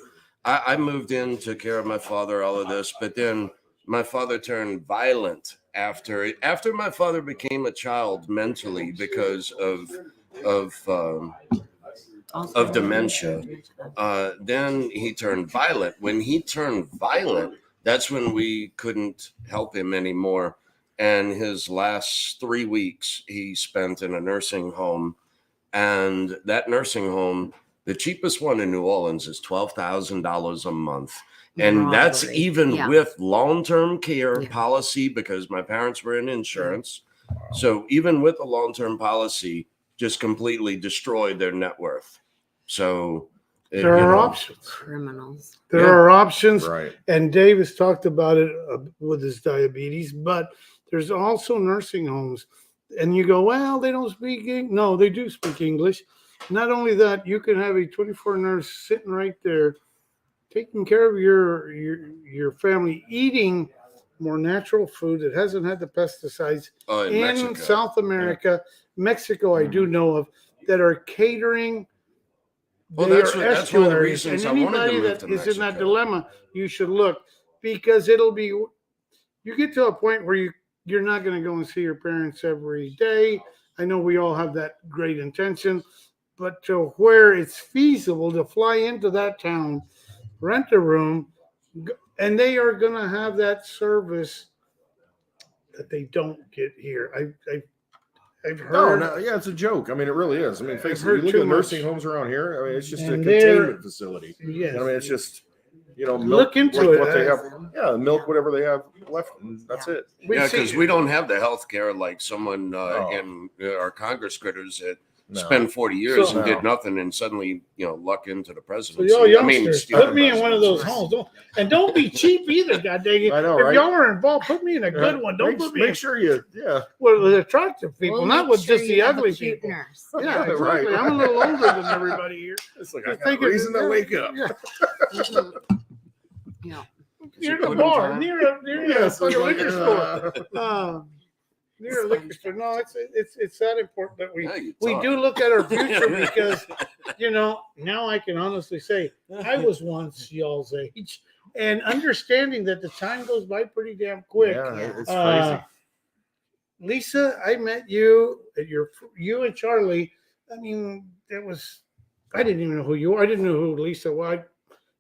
I moved in, took care of my father, all of this, but then my father turned violent after my father became a child mentally because of dementia. Then he turned violent. When he turned violent, that's when we couldn't help him anymore. And his last 3 weeks he spent in a nursing home. And that nursing home, the cheapest one in New Orleans, is $12,000 a month. And that's Robbery. even Yeah. with long-term care Yeah. policy, because my parents were in insurance. So even with a long-term policy, just completely destroyed their net worth. So There are options. Criminals. There are options. Right. And Dave has talked about it with his diabetes, but there's also nursing homes. And you go, well, they don't speak English. No, they do speak English. Not only that, you can have a 24 nurse sitting right there, taking care of your family, eating more natural food that hasn't had the pesticides in in Mexico. South America. Mexico, I do know of, that are catering. Well, They that's are that's one of the estuaries, reasons and I wanted to anybody move that to is in that Mexico. dilemma, you should look, because it'll be, you get to a point where you're not going to go and see your parents every day. I know we all have that great intention, but to where it's feasible to fly into that town, rent a room, and they are going to have that service that they don't get here. I've heard. No, yeah, it's a joke. I mean, it really is. I mean, face it, heard you look too at nursing much. homes around here. I mean, it's just a And they're- containment facility. Yes. I mean, it's just, milk Look into what it. they have. Yeah, milk whatever they have left. And that's it. Yeah, see- because we don't have the health care like someone No. in our Congress critters that No. spend 40 years So- and did No. nothing and suddenly, luck into the So presidency. y'all youngsters, steal the put me in one of those presidency. homes. Don't be cheap either, god dang it. I know, If right? y'all are involved, put me in a good one. Don't make, put me make in sure you, yeah. with attractive people, We'll not make with sure just you the have a ugly cute people. nurse. Yeah, Right, exactly. right. I'm a little older than everybody here. It's like, I I got think a reason to wake up. Yeah. Mhm. Yeah. Near Is it the pudding bar, time? near a Yes, fucking like, liquor store. Near a liquor store. No, it's that important that Yeah, you we talk. do look at our future, because now I can honestly say I was once y'all's age, and understanding that the time goes by pretty damn quick. Yeah, Yeah. it's crazy. Lisa, I met you at you and Charlie. I mean, I didn't even know who you were. I didn't know who Lisa was.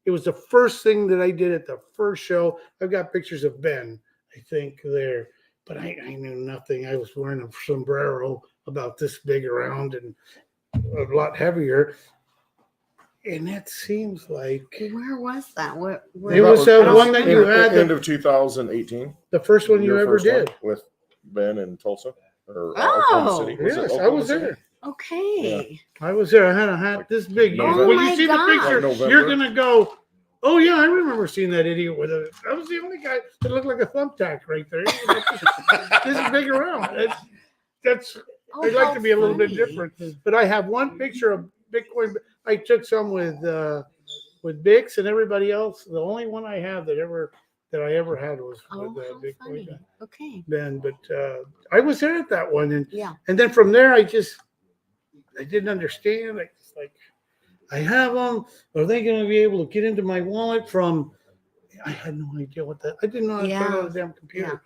It was the first thing that I did at the first show. I've got pictures of Ben, I think, there. But I knew nothing. I was wearing a sombrero about this big around and a lot heavier. And it seems like Where was that? Where It was That one that you had end of 2018. the first one you Your ever first one did. with Ben in Tulsa or Oh. Oklahoma City. Yes, I Oklahoma was City? there. Okay. I was there. I had a hat this big. November. When Oh you see my the picture, God. Like you're November. gonna go, oh yeah, I remember seeing that idiot with it. I was the only guy that looked like a thumbtack right there. This is big around. That's Oh, I'd like how to be a little bit funny. different. But I have one picture of Bitcoin. I took some with Bix and everybody else. The only one I have that I ever had was Oh, with how Bitcoin funny. Okay. Ben. But I was there at that one, Yeah. and then from there I didn't understand. I have them. Are they going to be able to get into my wallet from? I had no idea what that. I didn't know how to turn on a damn computer.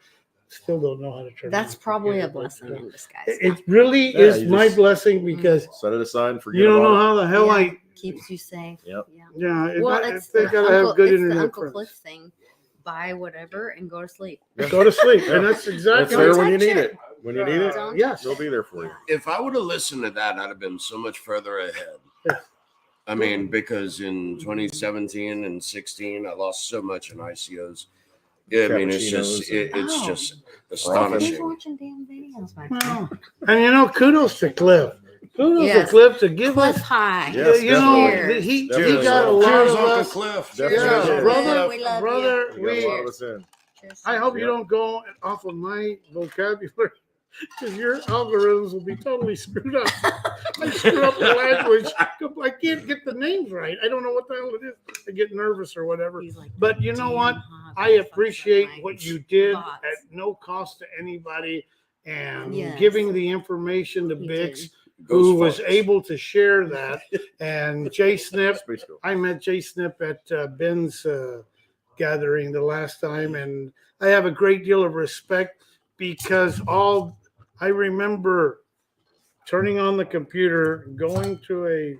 Still don't know how to turn. That's on probably a computer, blessing but, in disguise. It really Yeah, is you my just- blessing because Set it aside and forget you don't about know it. how the hell Yeah, keeps you safe. Yep. Yeah. Yeah, Well, they gotta have good it's the internet Uncle friends. Cliff thing. Buy whatever and go to sleep. Go to sleep, Yeah. and that's exactly. It's there Don't when you touch need it. it. When you need it, Don't yes. touch it'll be there for you. If I would have listened to that, I'd have been so much further ahead. Yeah. I mean, because in 2017 and 16, I lost so much in ICOs. Yeah, I mean, it's just it's Oh. just He's astonishing. watching damn videos, my friend. Well, and kudos to Cliff. Kudos Yes. to Cliff to give Cliff us. High. Yes, you know, Cheers. he Definitely. got a lot Cheers, of Uncle us. Cliff. Definitely Yeah, did. brother, We love brother, You got a lot of us in. Cheers. I hope you Yep. don't go off of my vocabulary because your algorithms will be totally screwed up. I screw up the language. I can't get the names right. I don't know what the hell it is. I get nervous or whatever. He's like, But you know damn what? hog, I fucks up appreciate my what you did thoughts. at no cost to anybody and Yes. giving the information to He Bix, did. who Ghost was farts. able to share that. And Jay Snip, Space Ghost. I met Jay Snip at Ben's gathering the last time, and I have a great deal of respect because I remember turning on the computer, going to a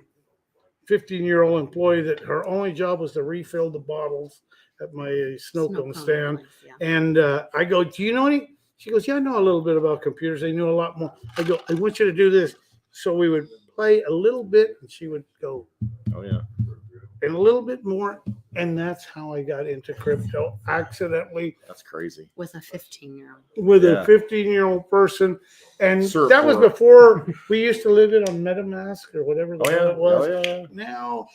15-year-old employee that her only job was to refill the bottles at my snow cone stand. place, yeah. And I go, do you know any? She goes, yeah, I know a little bit about computers. I knew a lot more. I go, I want you to do this. So we would play a little bit, and she would go, Oh yeah. and a little bit more. And that's how I got into crypto accidentally That's crazy. With a 15-year-old. with Yeah. a 15-year-old person. And Surf that was for it. before we used to live it on MetaMask or whatever the Oh hell yeah. it was. Oh yeah. Now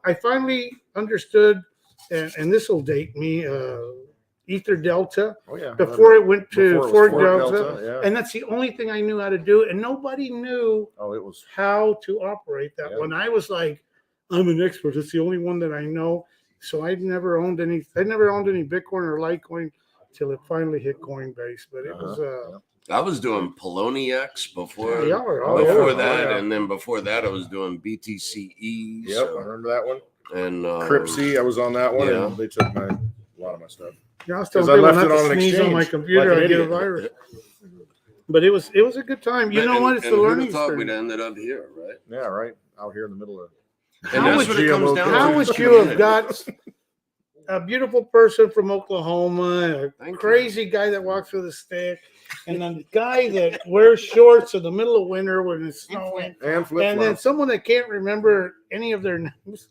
I finally understood, and this will date me, Ether Delta, Oh yeah. before it went to Before it was Fort Fort Delta. Delta, yeah. And that's the only thing I knew how to do. And nobody knew Oh, it was. how to operate that Yeah. one. I was like, I'm an expert. It's the only one that I know. So I never owned any Bitcoin or Litecoin till it finally hit Coinbase. But it was I was doing Poloniex before y'all were all Oh, over before it. that, yeah. and then before that, I was doing BTCE. Yep. I remember that one. And Cripsy, I was on that one, yeah. and they took a lot of my stuff. Yeah, I was telling 'Cause I people left not it to on an sneeze on my exchange, computer. like an I get a idiot. virus. But it was a good time. You know what? It's the who'd have learning thought we'd experience. ended up here, right? Yeah, right out here in the middle of. And How that's would what it comes down How to. would you have got a beautiful person from Oklahoma, a Thank you. crazy guy that walks with a stick, and a guy that wears shorts in the middle of winter when it's snowing, And flip and then flops. someone that can't remember any of their names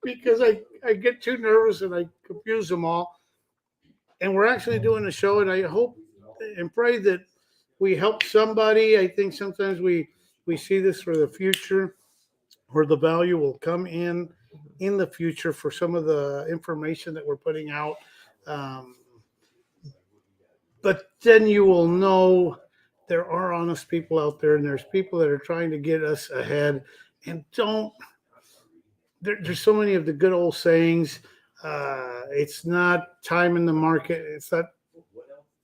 because I get too nervous and I confuse them all. And we're actually doing a show, and I hope and pray that we help somebody. I think sometimes we see this for the future, where the value will come in the future for some of the information that we're putting out. But then you will know there are honest people out there, and there's people that are trying to get us ahead. And there's so many of the good old sayings. It's not time in the market. It's not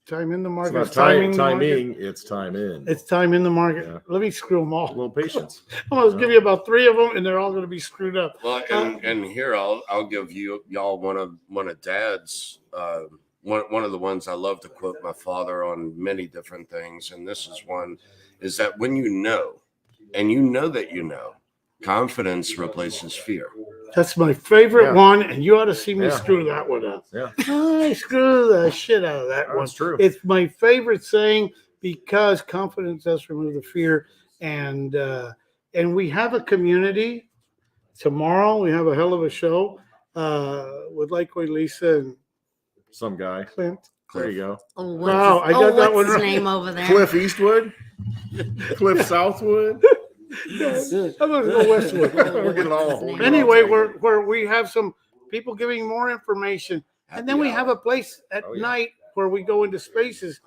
time in the market. It's not timing. timing. It's time in. It's time in the market. Yeah. Let me screw them a all. little patience. I'm going to give you about 3 of them, and they're all going to be screwed up. Well, and here I'll give y'all one of Dad's one of the ones I love to quote my father on many different things, and this is one, is that when you know, and you know that you know, confidence replaces fear. That's my favorite Yeah. one, and you ought to see me Yeah. screw that one up. Yeah. I screw the shit out of that one. That's true. It's my favorite saying because confidence does remove the fear, and we have a community. Tomorrow we have a hell of a show with Litecoin Lisa and Some guy. Clint. There you go. Oh, Wow, I got that one what's his right. name over there? Cliff Eastwood. Cliff Southwood. I'm going to go Westwood. We're getting all. Anyway, where we have some people giving more information, and then we have a place at Oh, yeah. night where we go into spaces,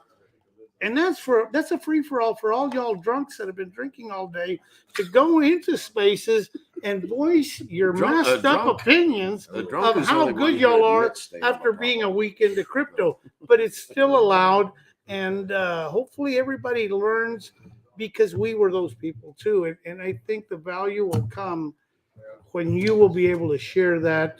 and that's a free for all y'all drunks that have been drinking all day to go into spaces and voice your messed up opinions A drunk of is how only one good who y'all are admits they have a after being a problem. week into crypto. But it's still allowed, and hopefully everybody learns because we were those people too. And I think the value will come when you will be able to share that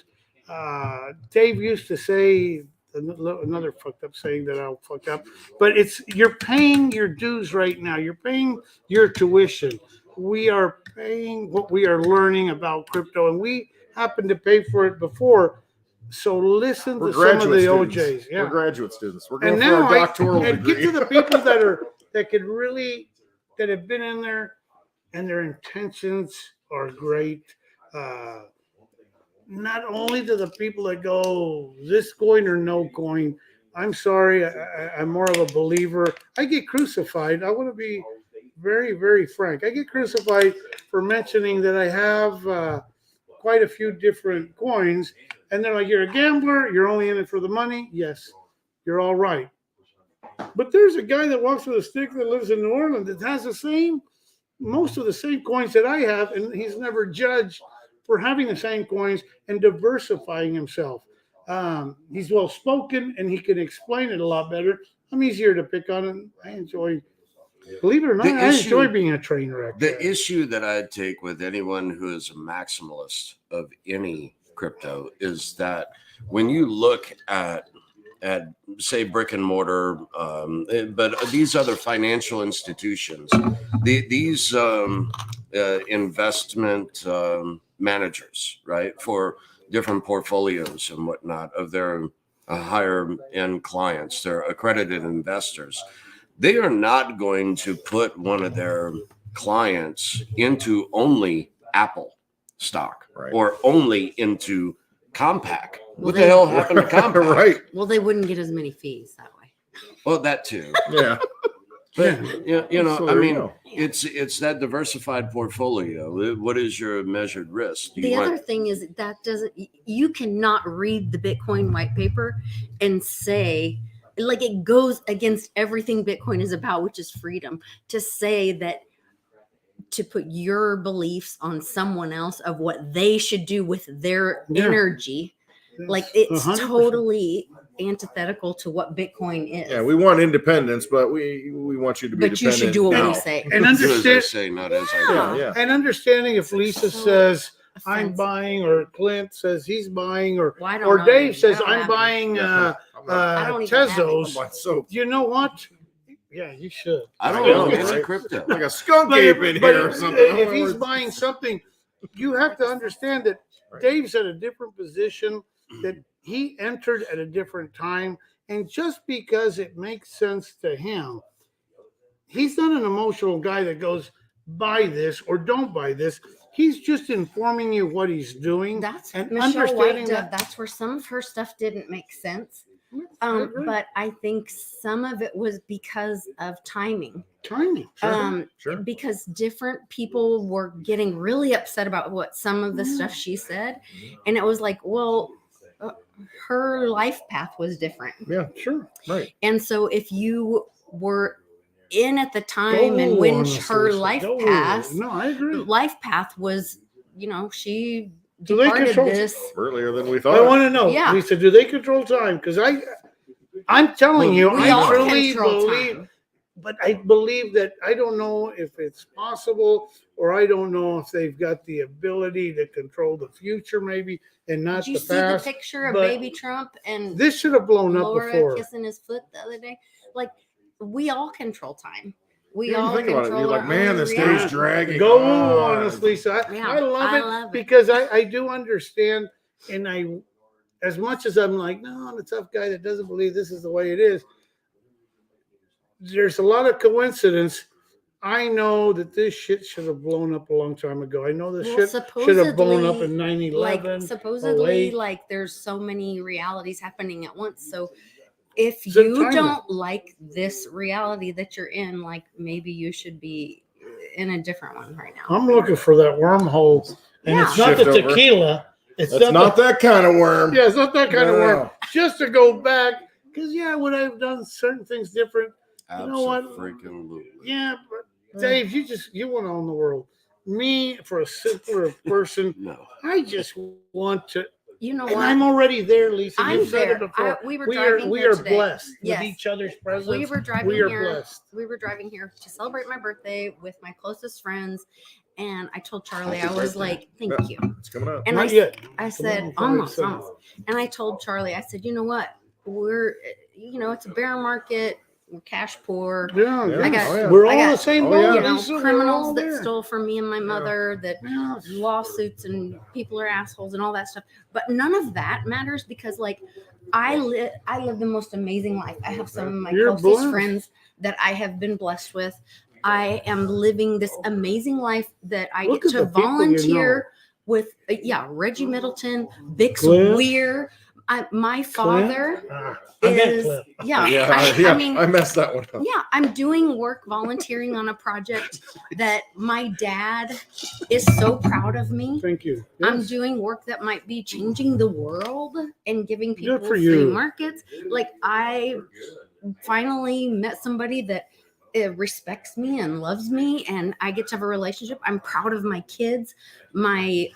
Dave used to say another fucked up saying that I'll fuck up, but it's you're paying your dues right now. You're paying your tuition. We are paying what we are learning about crypto, and we happen to pay for it before. So listen We're to some of graduate the students. OJs. Yeah. We're graduate students. We're going And for now our doctoral and degree. get to the people that could really that have been in there and their intentions are great. Not only to the people that go this coin or no coin. I'm sorry, I'm more of a believer. I get crucified. I want to be very, very frank. I get crucified for mentioning that I have quite a few different coins, and they're like, "You're a gambler. You're only in it for the money." Yes, you're all right. But there's a guy that walks with a stick that lives in New Orleans that has most of the same coins that I have, and he's never judged for having the same coins and diversifying himself. He's well spoken and he can explain it a lot better. I'm easier to pick on, and I enjoy. Believe it or not, I enjoy being a train wreck. The issue that I take with anyone who is a maximalist of any crypto is that when you look at say brick and mortar, but these other financial institutions, these investment managers, right, for different portfolios and whatnot of their higher end clients, their accredited investors, they are not going to put one of their clients into only Apple stock or only into Compaq. What the hell happened to Compaq? Right. Well, they wouldn't get as many fees that way. Well, that too. Yeah. But you know, So I there you mean, go. it's that diversified portfolio. What is your measured risk? The other thing is that you cannot read the Bitcoin white paper and say, like, it goes against everything Bitcoin is about, which is freedom, to say that to put your beliefs on someone else of what they should do with their energy. Like, it's 100%. totally antithetical to what Bitcoin is. Yeah, we want independence, but we want you to be but you dependent. should do what now. we say. And Do as I understand, say, not as I do. Yeah, yeah. and understanding if Lisa says I'm Offensive. buying, or Clint says he's buying, or Well, I don't or know. Dave I says don't I'm have buying Yeah, I don't even have it. Tezos. So You know what? Yeah, you should. I don't I own know, any right? crypto. like a skunk But ape if, in but here or if- something. if he's buying something, you have to understand that Right. Dave's at a different position, that he entered at a different time, and just because it makes sense to him, he's not an emotional guy that goes, buy this or don't buy this. He's just informing you what he's doing. That's and Michelle understanding White that. That's where some of her stuff didn't make sense. I agree. But I think some of it was because of timing. Timing. Sure. Because different people were getting really upset about what some of the stuff she said, and it was like, well, her life path was different. Yeah, sure. Right. And so if you were in at the time and when her life path, No, I agree. life path was, she Do they departed control this. Earlier than we I thought. want to know, Yeah. Lisa, do they control time? Because I'm telling you, We I all truly control believe, time. but I believe that I don't know if it's possible, or I don't know if they've got the ability to control the future, maybe, and not Did you the see the past. picture of but baby Trump and This should have blown up Laura before. kissing his foot the other day? Like, we all control time. We You all think about it. control You're like, our man, own this reality. day's dragging. Go on. on, Lisa. Yeah, I love it love it. because I do understand, and as much as I'm like, no, I'm a tough guy that doesn't believe this is the way it is. There's a lot of coincidence. I know that this shit should have blown up a long time ago. I know this Well, shit should have blown up in supposedly, 9/11. supposedly, 08. like, there's so many realities happening at once. So if Is it you timing? don't like this reality that you're in, like, maybe you should be in a different one right now. I'm looking for that wormhole, and Yeah. it's not the Shift over. tequila. It's That's not that kind of worm. Yeah, it's not that kind of No. worm. Just to go back, because would I have done certain things different? You know what? Absolutely. Yeah, but Dave, you want to own the world. Me, for a simpler person, No. I just want to You know And what? I'm already there, Lisa. I'm You've said there. it before. We were we driving are, we here are today. blessed Yes. with each other's presence. We were driving We are here. blessed. We were driving here to celebrate my birthday with my closest friends, and I told Charlie, Happy I was birthday. like, "Thank Yeah. you." It's coming up. And Not yet. I said, almost. And I told Charlie, I said, you know what? It's a bear market. We're cash poor. Yeah, Yeah. I got- Oh, yeah. we're all I in got- the same Oh, boat. yeah. You know, Lisa, we're criminals all that there. stole from me and my mother, that Yeah. lawsuits and people are assholes and all that stuff. But none of that matters because, like, I live the most amazing life. I have some of my You're closest blessed. friends that I have been blessed with. I am living this amazing life that I Look get at to the people you volunteer with. Reggie Middleton, Bix Cliff. Weir. My father I met is Cliff. I mean, I messed that one up. yeah, I'm doing work volunteering on a project that my dad is so proud of me. Thank you. I'm Yes. doing work that might be changing the world and giving people Good for free you. markets. Like, I finally met somebody that respects me and loves me, and I get to have a relationship. I'm proud of my kids. My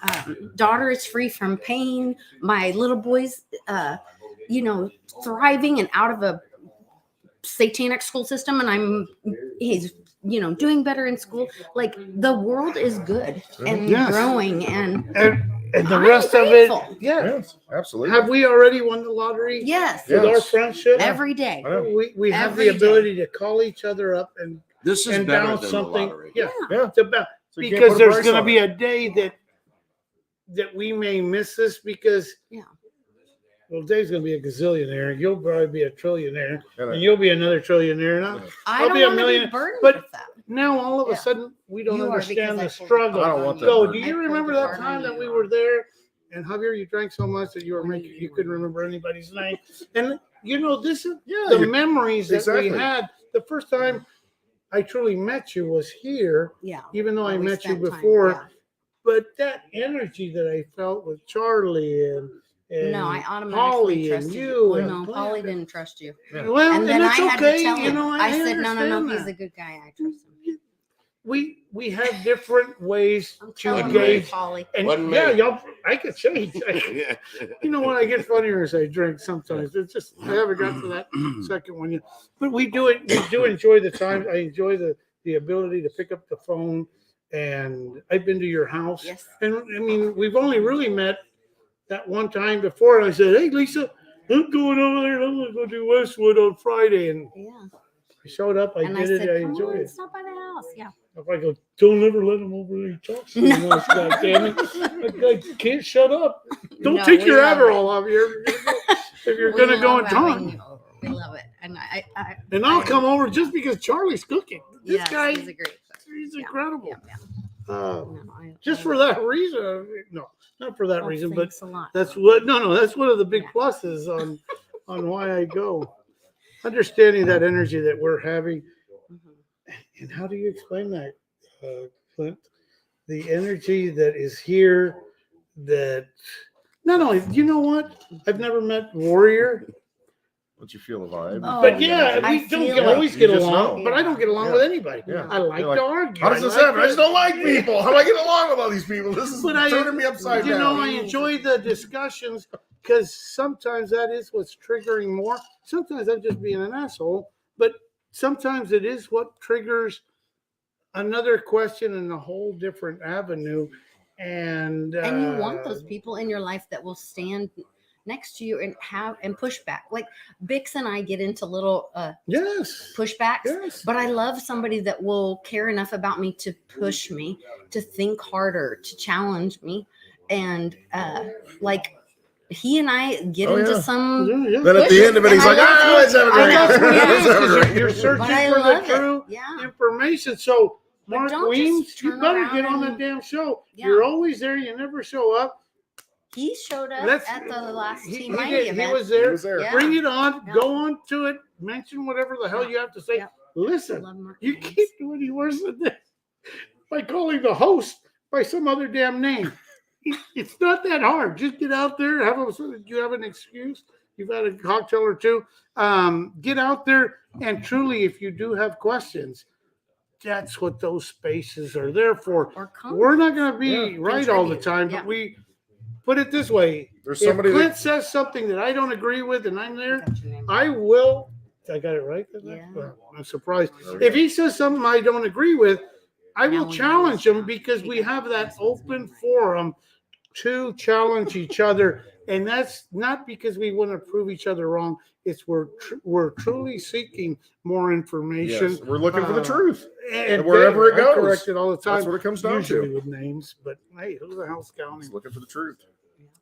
daughter is free from pain. My little boy's, thriving and out of a satanic school system, and he's doing better in school. Like, the world is good and Yes. growing, and And the I'm rest of it, grateful. yeah. Yes, absolutely. Have we already won the lottery yes, with our Yes. friendship? every day. I know. We have Every the day. ability to call each other up and This is better bounce than something. the lottery. Yeah, Yeah. it's about, So you can't because put a there's price going to on be it. a day that we may miss this because Dave's going to be a gazillionaire. You'll probably be a trillionaire, and you'll be another trillionaire. And I I'll don't be a want to be millionaire, burdened but with that. now all of a Yeah. sudden we don't You are, understand the because I pulled struggle. the I don't card want on that you. So, burden. do I you pulled remember the that card time on that you. we were there and Javier, you drank so much that you were making, you couldn't remember anybody's name? And this is the memories that exactly. we had. The first time I truly met you was here, Yeah. even though I We met you spent time, before. yeah. But that energy that I felt with Charlie and No, I automatically Polly and trusted you. Well, and no, Clint. Polly didn't trust you. Well, And then I that's had okay. to tell him. I said, no, understand he's that. a good guy. I trust him. We have different ways I'm to telling you, gauge. Polly. And Wasn't yeah, me. y'all, I could change. Yeah. You know what? I get funnier as I drink sometimes. It's just, I haven't got to that second one yet. But we do enjoy the time. I enjoy the ability to pick up the phone. And I've been to your house. Yes. And I mean, we've only really met that one time before. And I said, hey, Lisa, I'm going over there. I'm going to go do Westwood on Friday. And Yeah. I showed up. I And I did said, it. I come enjoyed on, it. stop by the house. Yeah. If I go, don't ever let him over there talk so No. much, goddammit. I can't shut up. Don't No, take we your love Adderall off here if you're We going to go love and having talk. you over. We love it. And And I'll come over just because Charlie's cooking. This yes, guy, he's a great cook. he's Yeah, incredible. Yeah. Uh, No, just for that reason. No, not for that well, reason, but thanks a lot. that's what, no, that's one of the big Yeah. pluses on why I go. Understanding that energy that we're having. Mhm. And how do you explain that, Clint? The energy that is here, that not only, you know what? I've never met Warrior, Don't you feel the vibe? Oh, but yeah, I we don't feel always it. get You just along, know. but I don't get along Yeah. with anybody. Yeah. I like You're like, to argue. How does this I like happen? I just don't like to- people. How do I get along with all these people? This is But turning me upside you down. know, I enjoy the discussions because sometimes that is what's triggering more. Sometimes I'm just being an asshole, but sometimes it is what triggers another question in a whole different avenue. And And you want those people in your life that will stand next to you and push back. Like Bix and I get into little yes, pushbacks, yes. but I love somebody that will care enough about me to push me, to think harder, to challenge me. And like he and I get Oh, into yeah. some Yeah, yeah. Then at the end of it, he's like, I let's have a I drink. know. That's what it Let's is, have a 'cause drink. you're searching But I for love the true it. Yeah. information. So, But Mark don't just Weems, you turn better around get on that and- damn show. Yeah. You're always there. You never show up. He showed up Let's- at the last He, Team he Mighty did. He event. was there. He was there. Yeah. Bring it on. Yeah. Go on to it. Mention whatever the hell Yeah. you have to say. Yeah. I Listen, love Mark you Weems. keep doing any worse than this by calling the host by some other damn name. It's not that hard. Just get out there. You have an excuse. You've had a cocktail or two. Get out there and truly, if you do have questions, that's what those spaces are there for. Or come. We're not going to be Yeah. right all the Contribute. time, Yeah. but put it this way. There's If somebody Clint that, says something that I don't agree with and I'm there, Got your name. I will. I got it right? Yeah. Well, I'm surprised. If he says something I don't agree with, I Now will we challenge know. him because we have that open forum to challenge each other. And that's not because we want to prove each other wrong. It's we're truly seeking more information. yes, we're looking for the Uh, truth. And wherever it I goes. correct it all the time. That's what it comes down usually to. with names, but hey, who the hell's counting? Just looking for the truth.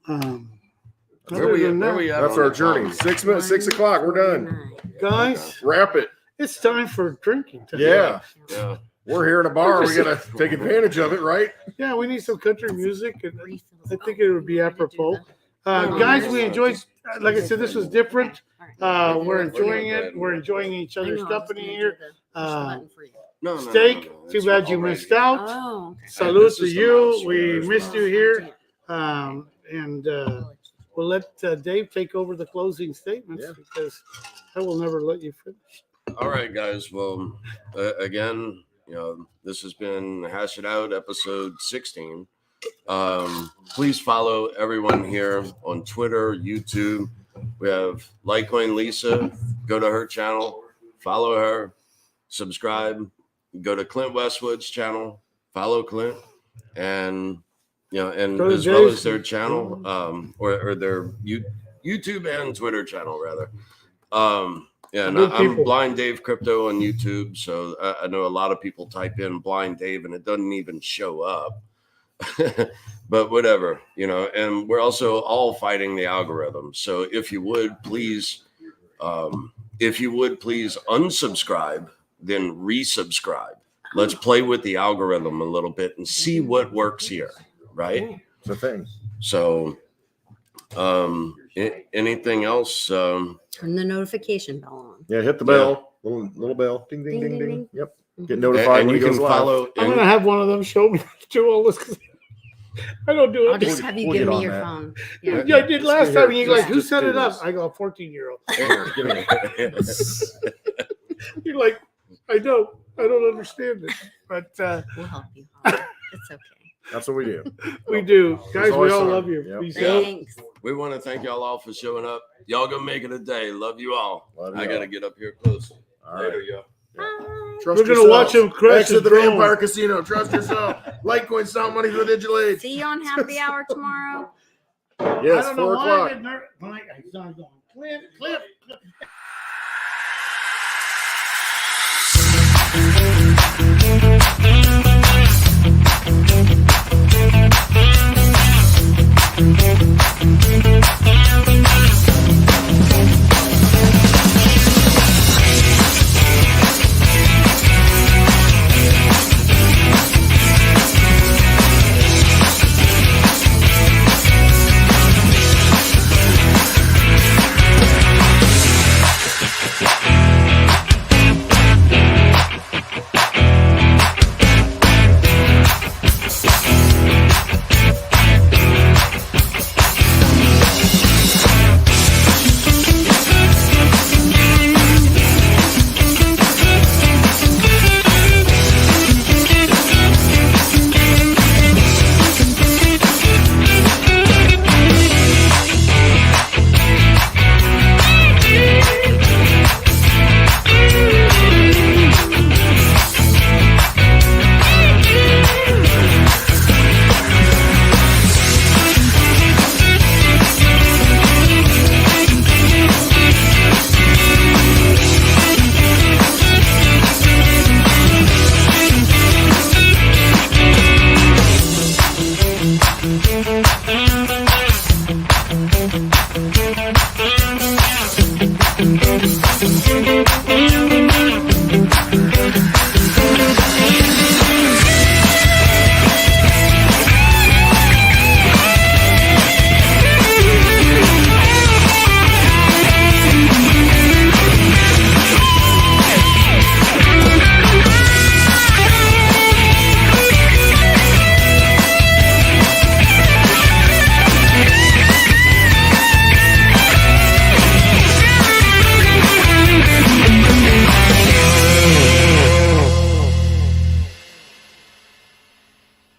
Where Other we, than where that, we at That's on our the journey. time? 6 minutes, 6 o'clock. We're done. 149. guys, Wrap it. it's time for drinking time. Yeah. Yeah. We're here in a bar. We got to take advantage of it, right? Yeah, we need some country music, and Refills. I think it would be Oh, you wanted to do apropos. the- Guys, we enjoyed. Like I said, this was different. All right. We're enjoying it. We're enjoying each I know, other's I was company gonna here. do the push the button for you. No, Steak. Too It's bad you already- missed out. Oh, okay. Salute this to is the you. mouse. We There's missed the you mouse. here. Oh, And I'll let you. we'll let Dave take over the closing statements Yeah. because I will never let you finish. All right, guys. Well, again, this has been Hash It Out, episode 16. Please follow everyone here on Twitter, YouTube. We have Litecoin Lisa. Go to her channel, follow her, subscribe. Go to Clint Westwood's channel, follow Clint, and and Go to as well as Dave's. their channel, or their YouTube and Twitter channel rather. Yeah, and Good I'm people. Blind Dave Crypto on YouTube, so I know a lot of people type in Blind Dave and it doesn't even show up. But whatever, and we're also all fighting the algorithm. So if you would please unsubscribe, then resubscribe. Let's play with the algorithm a little bit and see what works here, right? It's a thing. So anything else? Turn the notification bell on. Yeah, hit the bell. Little bell. Ding, ding, ding, ding. Yep. Get And notified when you it can goes live. follow. I'm gonna have one of them show me do all this. 'Cause I don't do I'll it. just have you we'll give get me on your that. phone. Yeah, Yeah. I did last time. And you're like, who Just set do it up? this. I go, 14-year-old. Give me- You're like, I don't understand it, but We'll help you. Holly. It's okay. That's what we do. we do, guys. We always all fun. love you. Yep. Peace out. Thanks. We want to thank y'all all for showing up. Y'all gonna make it a day. Love you all. Love you I all. gotta get up here close. All right. Later, y'all. Bye. Trust We're gonna yourself. watch him crash Exit his the drone. Vampire Casino. Trust yourself. Litecoin, sound money for the digital age. See you on happy hour tomorrow. Yes, I don't know 4 why I o'clock. get nervous. He's not going. Cliff.